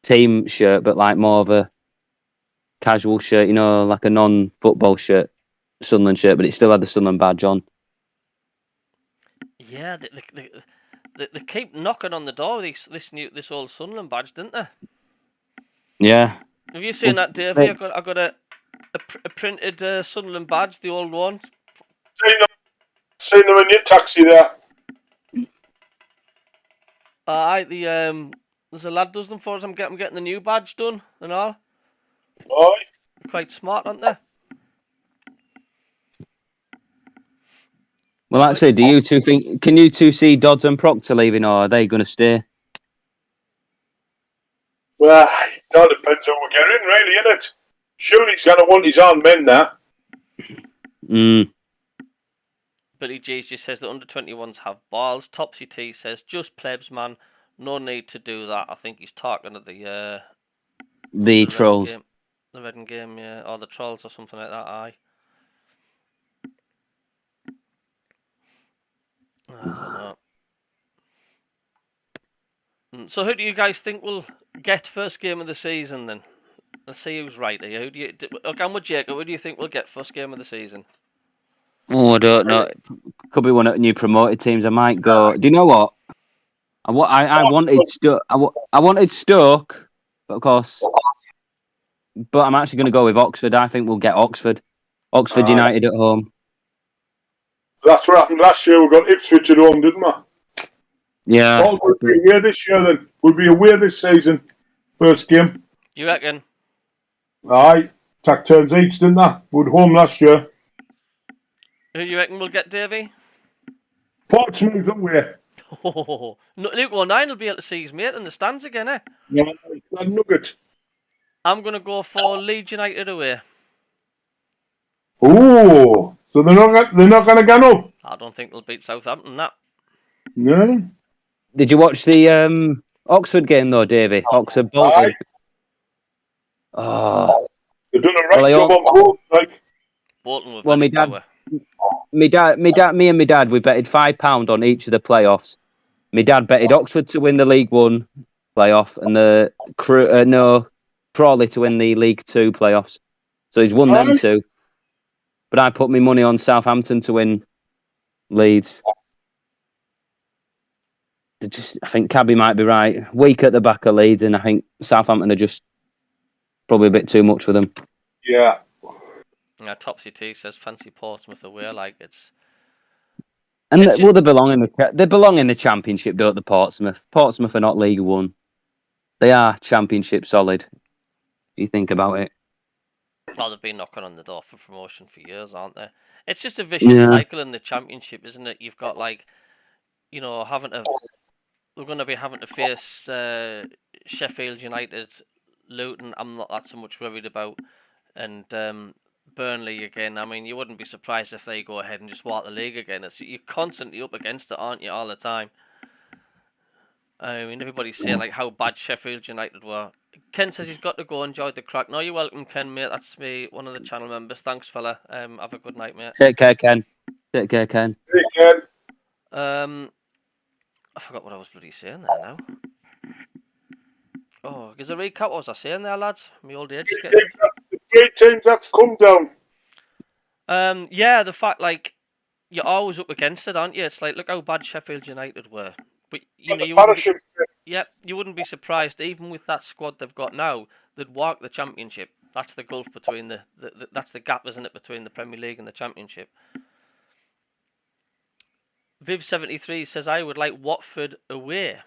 team shirt, but like more of a casual shirt. You know, like a non-football shirt, Sunderland shirt, but it still had the Sunderland badge on. Yeah, they keep knocking on the door with this old Sunderland badge, didn't they? Yeah. Have you seen that, Davey? I got a printed Sunderland badge, the old one. Seen them in your taxi there. There's a lad does them for us. I'm getting the new badge done and all. Aye. Quite smart, aren't they? Well, actually, do you two think? Can you two see Dodds and Proctor leaving, or are they going to stay? Well, it all depends who we get in, really, innit? Surely he's going to want his own men now. Billy G just says that under 21s have balls. Topsy T says just plebs, man. No need to do that. I think he's talking to the Trolls. The Reading game, yeah, or the Trolls or something like that. Aye. I don't know. So who do you guys think will get first game of the season then? Let's see who's right here. Who do you? I'm with Jacob. Who do you think will get first game of the season? Oh, I don't know. Could be one of the new promoted teams. I might go. Do you know what? I wanted Stoke, but of course. But I'm actually going to go with Oxford. I think we'll get Oxford. Oxford United at home. That's what happened last year. We got Ipswich at home, didn't we? Yeah. We'll be away this year then. We'll be away this season. First game. You reckon? Aye. Tack turns each, didn't they? We were home last year. Who you reckon will get, Davey? Portsmouth away. Oh, Luke 19 will be able to see his mate in the stands again, eh? Yeah, that nugget. I'm going to go for Leeds United away. Oh, so they're not going to get up? I don't think they'll beat Southampton, that. No. Did you watch the Oxford game though, Davey? Oxford Bolton. Oh. They've done a right job on both, like. Bolton with me and my dad, we betted £5 on each of the playoffs. My dad betted Oxford to win the League One playoff and the Crawley to win the League Two playoffs. So he's won them two. But I put my money on Southampton to win Leeds. I think Cabbie might be right. Weak at the back of Leeds, and I think Southampton are just probably a bit too much for them. Yeah. Yeah, Topsy T says fancy Portsmouth away, like it's. And they belong in the Championship, don't they? Portsmouth are not League One. They are Championship solid. If you think about it. Oh, they've been knocking on the door for promotion for years, aren't they? It's just a vicious cycle in the Championship, isn't it? You've got having to we're going to be having to face Sheffield United, Luton. I'm not that so much worried about, and Burnley again. I mean, you wouldn't be surprised if they go ahead and just walk the league again. You're constantly up against it, aren't you, all the time? I mean, everybody's saying like how bad Sheffield United were. Ken says he's got to go enjoy the crack. No, you're welcome, Ken, mate. That's me, one of the channel members. Thanks, fella. Have a good night, mate. Take care, Ken. Take care, Ken. Take care. I forgot what I was bloody saying there now. Oh, there's a recap. What was I saying there, lads? My old age is getting... The 3 teams that's come down. Yeah, the fact, like, you're always up against it, aren't you? It's like, look how bad Sheffield United were. But, you know, you wouldn't be surprised, even with that squad they've got now, they'd walk the Championship. That's the gulf between that's the gap, isn't it, between the Premier League and the Championship. Viv73 says, I would like Watford away.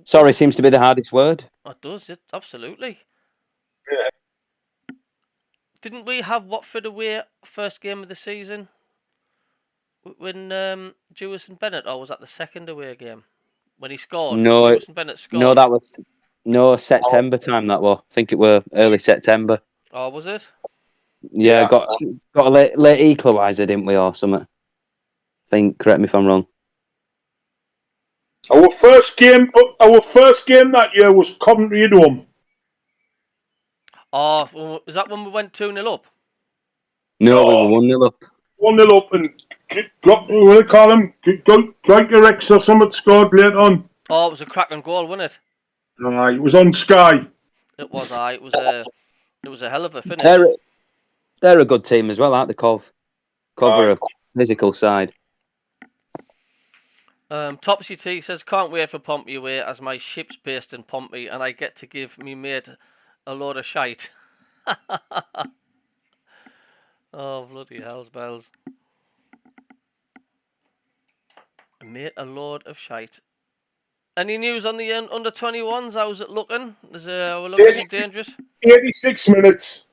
Sorry seems to be the hardest word. It does, it absolutely. Yeah. Didn't we have Watford away first game of the season when Jewis and Bennett, or was that the second away game when he scored? No, Jewis and Bennett scored. No, that was September time. That was. I think it were early September. Oh, was it? Yeah, got a late equaliser, didn't we, or something? I think. Correct me if I'm wrong. Our first game that year was Coventry at home. Oh, was that when we went 2-0 up? No, we were 1-0 up. 1-0 up and what do they call him? Rex or something scored late on. Oh, it was a cracking goal, wasn't it? It was on Sky. It was. It was a hell of a finish. They're a good team as well, aren't they? Cover a physical side. Topsy T says, can't wait for Pompey away as my ship's based in Pompey and I get to give me mate a load of shite. Oh, bloody hell's bells. Mate, a load of shite. Any news on the under-21s? How's it looking? Are we looking dangerous? 86 minutes.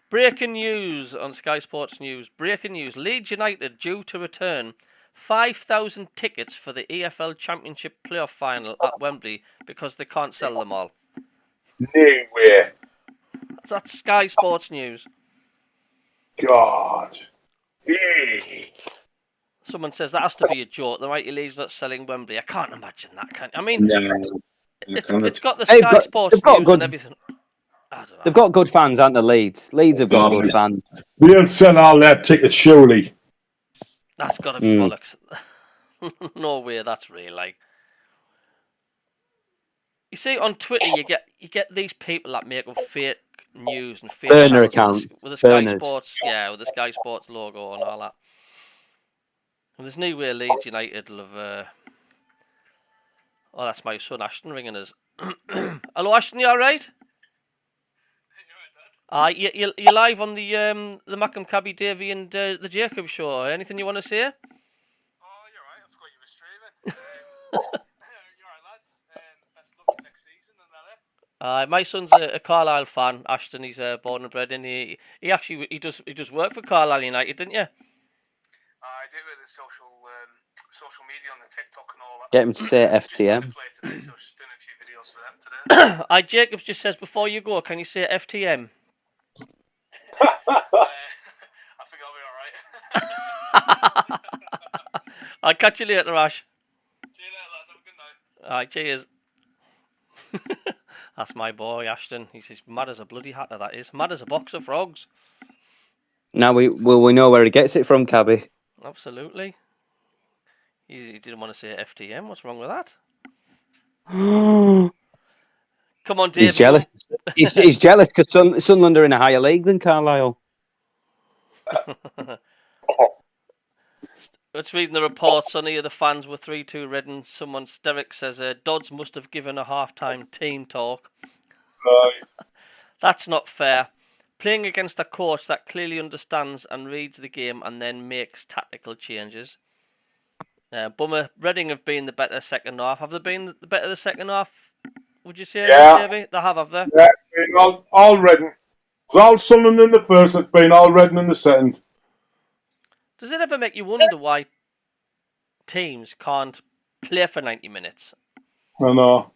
Breaking news on Sky Sports News. Breaking news. Leeds United due to return 5,000 tickets for the EFL Championship playoff final at Wembley because they can't sell them all. No way. That's Sky Sports News. God. Hey. Someone says that has to be a joke. The Mighty Leeds not selling Wembley. I can't imagine that. I mean, it's got the Sky Sports News and everything. I don't know. They've got good fans, aren't they, Leeds? Leeds have got good fans. They'll sell all their tickets, surely. That's got to be bollocks. No way, that's real. Like, you see on Twitter, you get these people that make up fake news and fake burner accounts with the Sky Sports, with the Sky Sports logo and all that. And there's no way Leeds United will have. Oh, that's my son Ashton ringing us. Hello, Ashton, you all right? You're live on the Mackem Cabbie, Davey and the Jacob show. Anything you want to say? Oh, you're right. I forgot you were streaming. You're right, lads. Best of luck next season and that. My son's a Carlisle fan. Ashton, he's born and bred, and he does work for Carlisle United, didn't you? I do with the social media on the TikTok and all that. Get him to say FTM. So just doing a few videos for them today. Jacobs just says before you go, can you say FTM? I think I'll be alright. I'll catch you later, Ash. See you later, lads. Have a good night. Alright, cheers. That's my boy, Ashton. He's mad as a bloody hatter, that is. Mad as a box of frogs. Now we know where he gets it from, Cabbie. Absolutely. He didn't want to say FTM. What's wrong with that? Come on, Dave. He's jealous. He's jealous because Sunderland are in a higher league than Carlisle. It's reading the reports on here. The fans were 3-2 red, and someone, Steric, says Dodds must have given a half-time team talk. That's not fair. Playing against a coach that clearly understands and reads the game and then makes tactical changes. Bummer, Reading have been the better second half. Have they been the better second half? Would you say, Davey? They have they? Yeah, all Reading. It's all Sunderland in the first, it's been all Reading in the second. Does it ever make you wonder why teams can't play for 90 minutes? I know.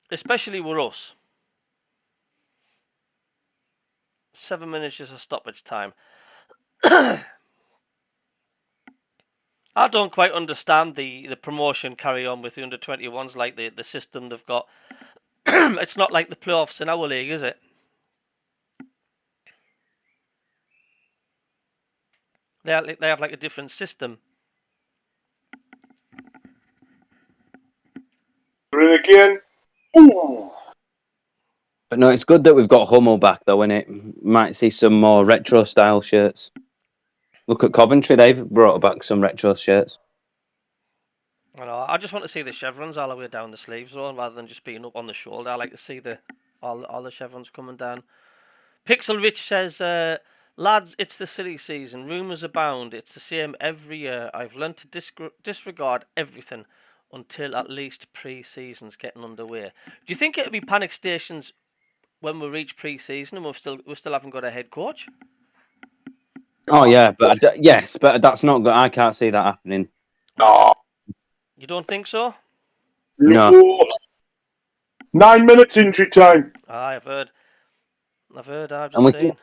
Especially with us. 7 minutes is a stoppage time. I don't quite understand the promotion carry on with the under-21s, like the system they've got. It's not like the playoffs in our league, is it? They have like a different system. They're in again. Ooh. But no, it's good that we've got Hummel back, though, innit? Might see some more retro-style shirts. Look at Coventry, they've brought back some retro shirts. I know. I just want to see the chevrons all the way down the sleeves, though, rather than just being up on the shoulder. I like to see all the chevrons coming down. Pixel Rich says, lads, it's the silly season. Rumours abound. It's the same every year. I've learned to disregard everything until at least pre-season's getting underway. Do you think it'll be panic stations when we reach pre-season and we still haven't got a head coach? Oh yeah, but yes, but that's not good. I can't see that happening. No. You don't think so? No. 9 minutes injury time. I've heard. I've And just seen.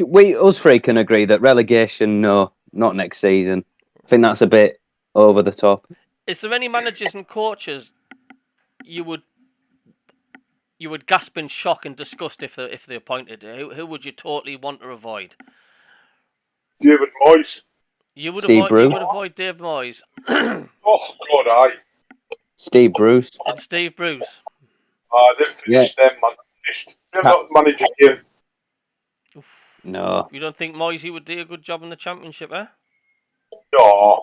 we us three can agree that relegation, no, not next season. I think that's a bit over the top. Is there any managers and coaches you would gasp in shock and disgust if they appointed? Who would you totally want to avoid? David Moyes. You would Steve Bruce. You would avoid Dave Moyes. Oh, God, aye. Steve Bruce. And Steve Bruce. They've finished them, man. Finished. They're not managing again. No. You don't think Moyes would do a good job in the Championship, eh? No.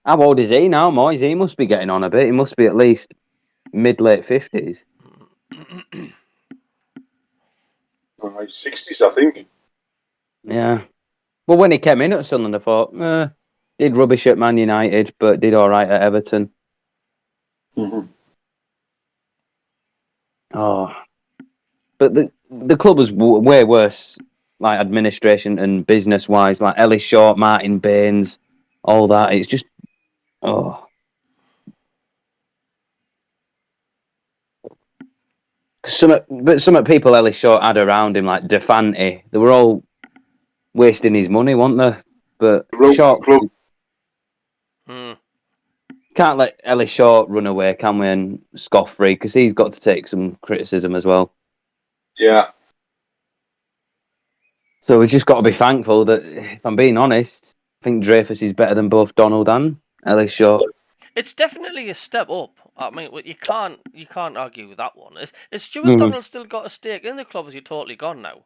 How old is he now, Moyes? He must be getting on a bit. He must be at least mid-late 50s. 60s, I think. Yeah. Well, when he came in at Sunderland, I thought, did rubbish at Man United, but did all right at Everton. Mm-hmm. Oh. But the club was way worse, like administration and business-wise, like Ellis Short, Martin Baines, all that. It's just, oh. Some people Ellis Short had around him, like Defanti, they were all wasting his money, weren't they? But Short can't let Ellis Short run away, can we? And scoff free, because he's got to take some criticism as well. Yeah. So we've just got to be thankful that, if I'm being honest, I think Dreyfus is better than both Donald and Ellis Short. It's definitely a step up. I mean, you can't argue with that one. Is Stuart Donald still got a stake in the club? Is he totally gone now?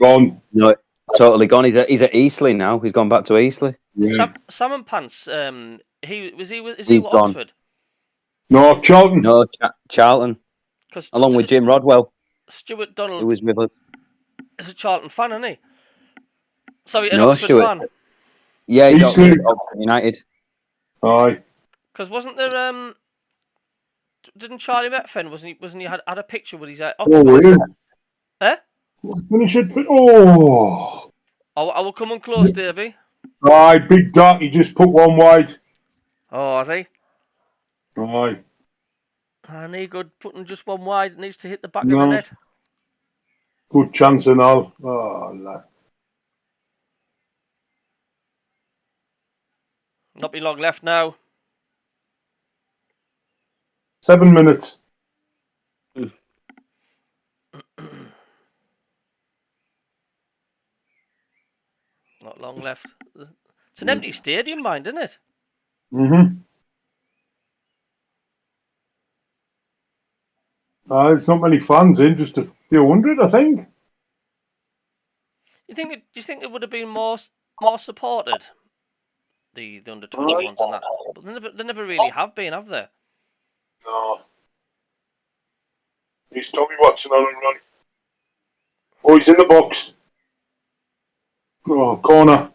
Gone. No, totally gone. He's at Eastleigh now. He's gone back to Eastleigh. Yeah. Salmon Pants. Is he He's with gone. Oxford? No, Charlton. No, Charlton. Along with Jim Rodwell, Stuart Donald who was with us. is a Charlton fan, isn't he? Sorry, an No, Oxford Stuart. fan. Yeah, he's Eastleigh. Oxford United. Aye. Because wasn't there didn't Charlie Metfen wasn't he had a picture with his Oxford? Oh, really? Eh? Finish it. Oh. I will come on close, Davey. Aye, big dark. He just put one wide. Oh, are they? Aye. And he good putting just one wide. It needs to hit the back of No. the net. Good chance and all. Oh, lad. Not be long left now. 7 minutes. Not long left. It's an empty stadium, mind, isn't it? Mm-hmm. There's not many fans in, just a few hundred, I think. Do you think it would have been more supported? The under 21s and that, but they never really have been, have they? No. He's Tommy Watson on and run. Oh, he's in the box. Oh, corner.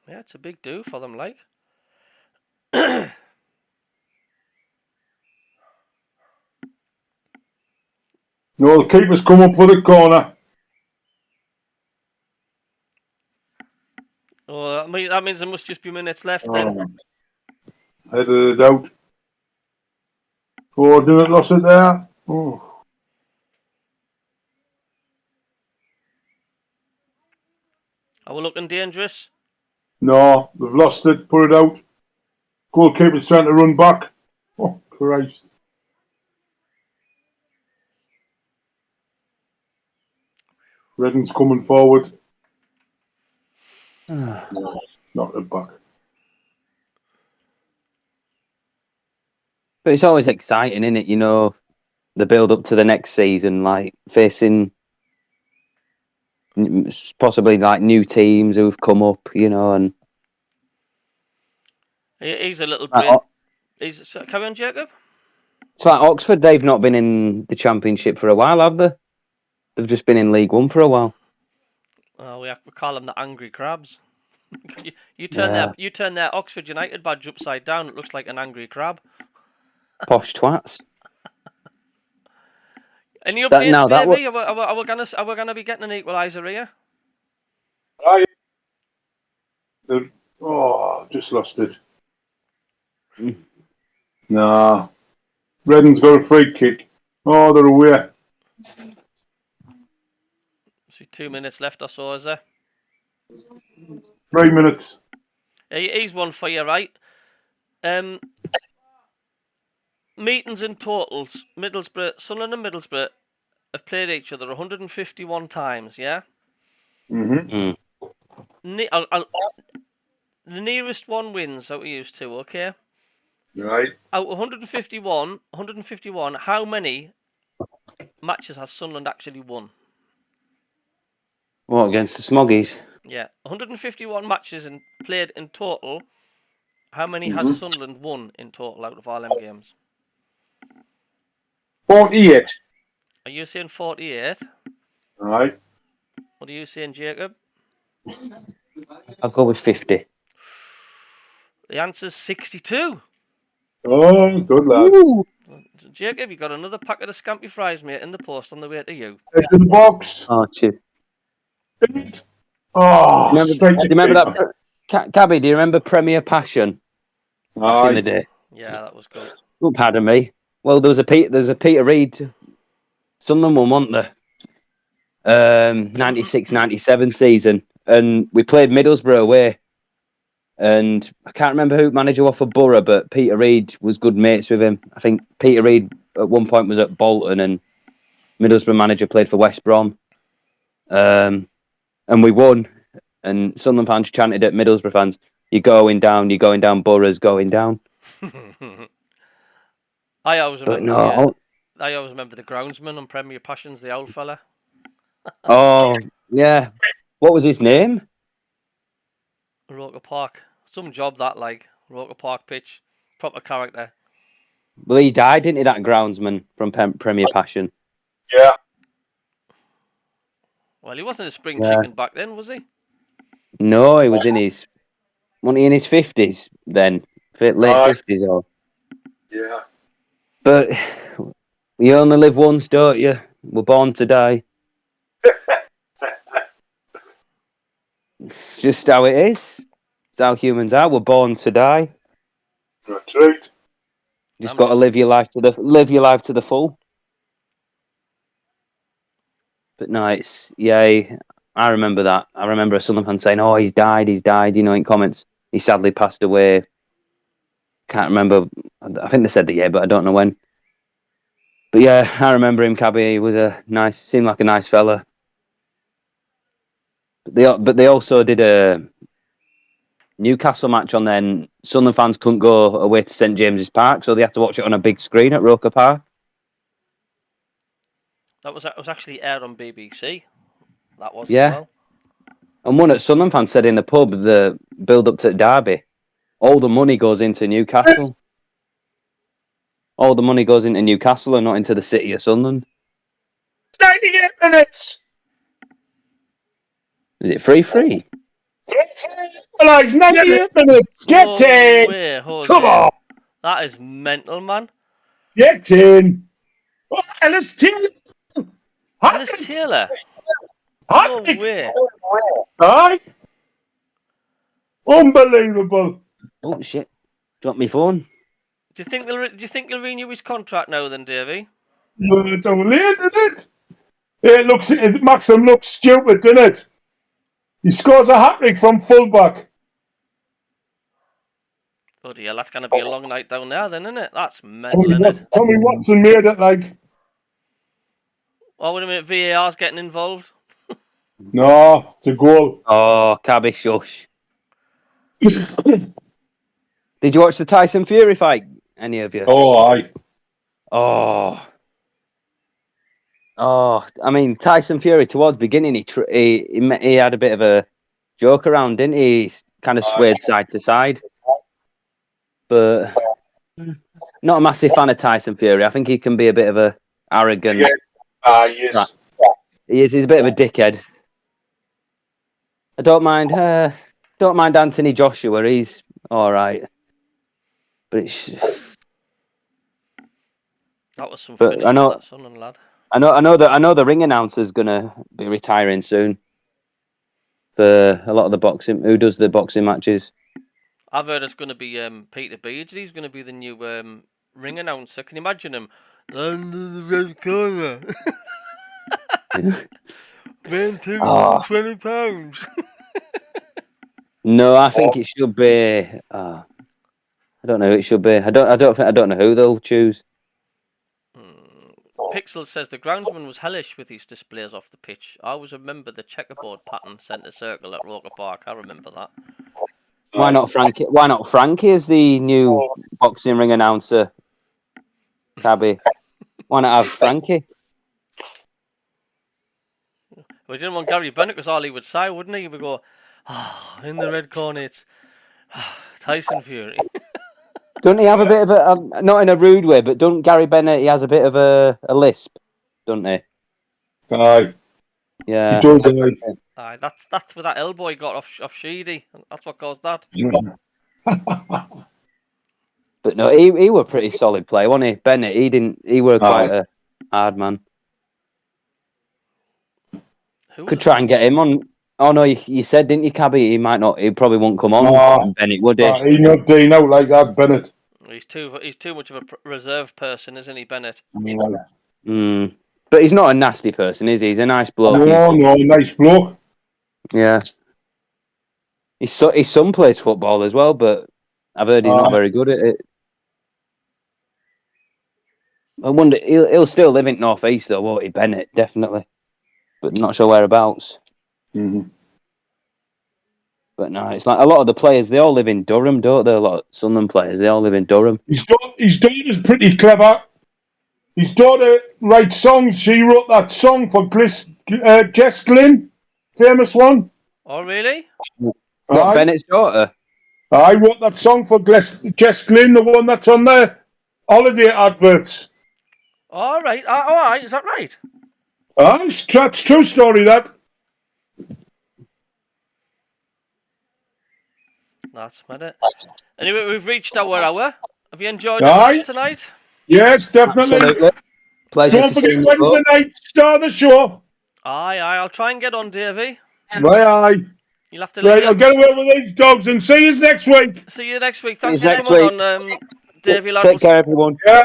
Yeah, it's a big do for them, like. No, the keeper's come up for the corner. Oh, that means there must just be minutes left then. Headed it out. Oh, didn't lost it there. Oh. Are we looking dangerous? No, they've lost it. Put it out. Goalkeeper's trying to run back. Oh, Christ. Redding's coming forward. No, knocked it back. But it's always exciting, isn't it? You know, the build up to the next season, like facing possibly like new teams who've come up, you know, and He's a little like, bit. Carry on, Jacob. it's like Oxford. They've not been in the Championship for a while, have they? They've just been in League One for a while. Oh, we call them the angry crabs. you turn their Oxford United badge upside down. It looks like an angry crab. Posh twats. Any updates, Davey? Are we gonna be getting an equaliser here? Oh, just lost it. Nah. Redding's got a free kick. Oh, they're away. See, 2 minutes left or so, is there? 3 minutes. He's one for you, right? Meetings and totals. Sunderland and Middlesbrough have played each other 151 times, yeah? Mm-hmm. The nearest one wins out of used to, okay? Right. Out of 151, how many matches have Sunderland actually won? What, against the Smoggies? Yeah, 151 matches played in total. How many has Sunderland won in total out of all them games? 48. Are you saying 48? Right. What are you saying, Jacob? I'll go with 50. The answer's 62. Oh, good lad. Ooh. Jacob, you got another packet of scampi fries, mate, in the post on the way to you. It's in the box. Oh, cheers. Oh, Do you remember that? Cabbie, do you remember Premier Passion back in the day? Yeah, that was good. Oh, pardon me. Well, there's a Peter Reid Sunderland one, wasn't there? 96-97 season, and we played Middlesbrough away. And I can't remember who manager was for Borough, but Peter Reid was good mates with him. I think Peter Reid at one point was at Bolton, and Middlesbrough manager played for West Brom. And we won. And Sunderland fans chanted at Middlesbrough fans, you're going down, Borough's going down. I always remember the groundsman on Premier Passions, the old fella. Oh, yeah. What was his name? Roker Park. Some job that, like. Roker Park pitch. Proper character. Well, he died, didn't he, that groundsman from Premier Passion? Yeah. Well, he wasn't a spring chicken back then, was he? No, he was in his 50s then. Late 50s or... Yeah. But you only live once, don't you? We're born to die. It's just how it is. It's how humans are. We're born to die. That's right. You just got to live your life to the full. But no, I remember that. I remember a Sunderland fan saying, "Oh, he's died," you know, in comments. He sadly passed away. Can't remember. I think they said the year, but I don't know when. But yeah, I remember him. Cabbie was seemed like a nice fella. But they also did a Newcastle match on there, and Sunderland fans couldn't go away to St James's Park, so they had to watch it on a big screen at Roker Park. That was actually aired on BBC. That was yeah. As well. And one at Sunderland fans said in the pub, the build up to Derby, all the money goes into Newcastle. All the money goes into Newcastle and not into the city of Sunderland. 98 minutes. Is it free? Like 98 minutes. Get No in. way, Jose. Come on. That is mental, man. Get in. Oh, Ellis Taylor. Ellis Taylor. No way. Aye. Unbelievable. Oh shit! Dropped my phone. Do you think he'll renew his contract now then, Davey? No, it's only late, isn't it? It makes him look stupid, doesn't it? He scores a hat-trick from fullback. Oh dear, that's going to be a long night down there then, isn't it? That's mental, isn't it? Tommy Watson made it like... Oh, wait a minute, VAR's getting involved. No, it's a goal. Oh, Cabbie, shush. Did you watch the Tyson Fury fight? Any of you? Oh, aye. Oh. I mean, Tyson Fury towards the beginning, he had a bit of a joke around, didn't he? He kind of swayed side to side. But not a massive fan of Tyson Fury. I think he can be a bit of a arrogant. Yes. He's a bit of a dickhead. I don't mind Anthony Joshua. He's all right. But that was some finish from that Sunderland lad. I know the ring announcer's gonna be retiring soon for a lot of the boxing. Who does the boxing matches? I've heard it's going to be Peter Beardsley. He's going to be the new ring announcer. Can you imagine him? Under the red corner. Weighing 220 pounds. No, I think it should be. I don't know. It should be. I don't know who they'll choose. Pixel says the groundsman was hellish with his displays off the pitch. I always remember the checkerboard pattern centre circle at Roker Park. I remember that. Why not Frankie? Why not Frankie as the new boxing ring announcer? Cabbie. Why not have Frankie? We didn't want Gary Bennett because all he would say, wouldn't he? He would go, in the red corner, it's Tyson Fury. Don't he have a bit of a, not in a rude way, but don't Gary Bennett, he has a bit of a lisp, don't he? Aye. Yeah. He does, Aye, that's where that elbow he got off Sheedy. That's what caused that. But no, he were a pretty solid player, wasn't he? Bennett, he were quite a hard man. Could try and get him on. Oh no, you said, didn't you, Cabbie? He probably won't come on. Bennett, would he? He not doing out like that, Bennett. He's too much of a reserved person, isn't he, Bennett? But he's not a nasty person, is he? He's a nice bloke. No, nice bloke. Yeah. His son plays football as well, but I've heard he's not very good at it. I wonder, he'll still live in North East though, won't he, Bennett? Definitely. But not sure whereabouts. Mm-hmm. But no, it's like a lot of the players, they all live in Durham, don't they? A lot of Sunderland players, they all live in Durham. His daughter's pretty clever. His daughter writes songs. She wrote that song for Jess Glynn, famous one. Oh, really? What, Bennett's daughter? I wrote that song for Jess Glynn, the one that's on the holiday adverts. All right. All right. Is that right? That's true story, that. That's it. Anyway, we've reached our hour. Have you enjoyed it tonight? Yes, definitely. Absolutely. Pleasure. Don't forget Wednesday night, start the show. Aye. I'll try and get on, Davey. Aye. You'll have to. Right, I'll get away with these dogs and see you next week. See you next week. Thanks for coming on, Davey. Take care, everyone. Yeah.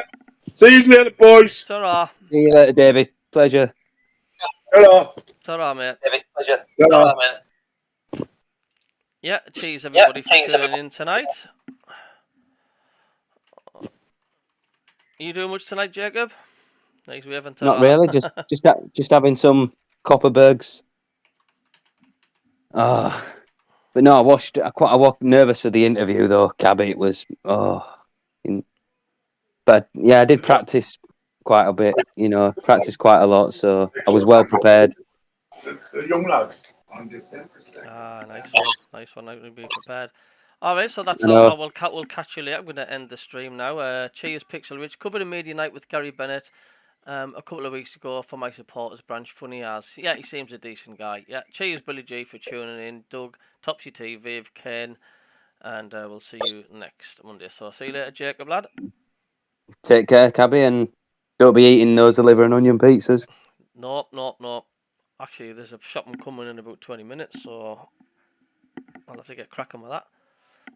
See you later, boys. Ta-ra. See you later, Davey. Pleasure. Hello. Ta-ra, mate. David, pleasure. Ta-ra. mate. Yeah, cheers everybody for tuning in tonight. You doing much tonight, Jacob? Thanks, we haven't. Not really. Just having some Copperbergs. But no, I was nervous for the interview though, Cabbie. It was but yeah, I did practice quite a bit. Practice quite a lot, so I was well prepared. The young lads. Nice one. Now to be prepared. All right, so that's all. We'll catch you later. I'm going to end the stream now. Cheers, Pixel Rich. Covered a media night with Gary Bennett. a couple of weeks ago for my supporters branch. Funny as, yeah, he seems a decent guy. Yeah, cheers, Billy G, for tuning in. Doug, Topsy T, Viv, Ken, and we'll see you next Monday. So see you later, Jacob, lad. Take care, Cabbie, and don't be eating those liver and onion pizzas. No. Actually, there's a shopping coming in about 20 minutes, so I'll have to get cracking with that.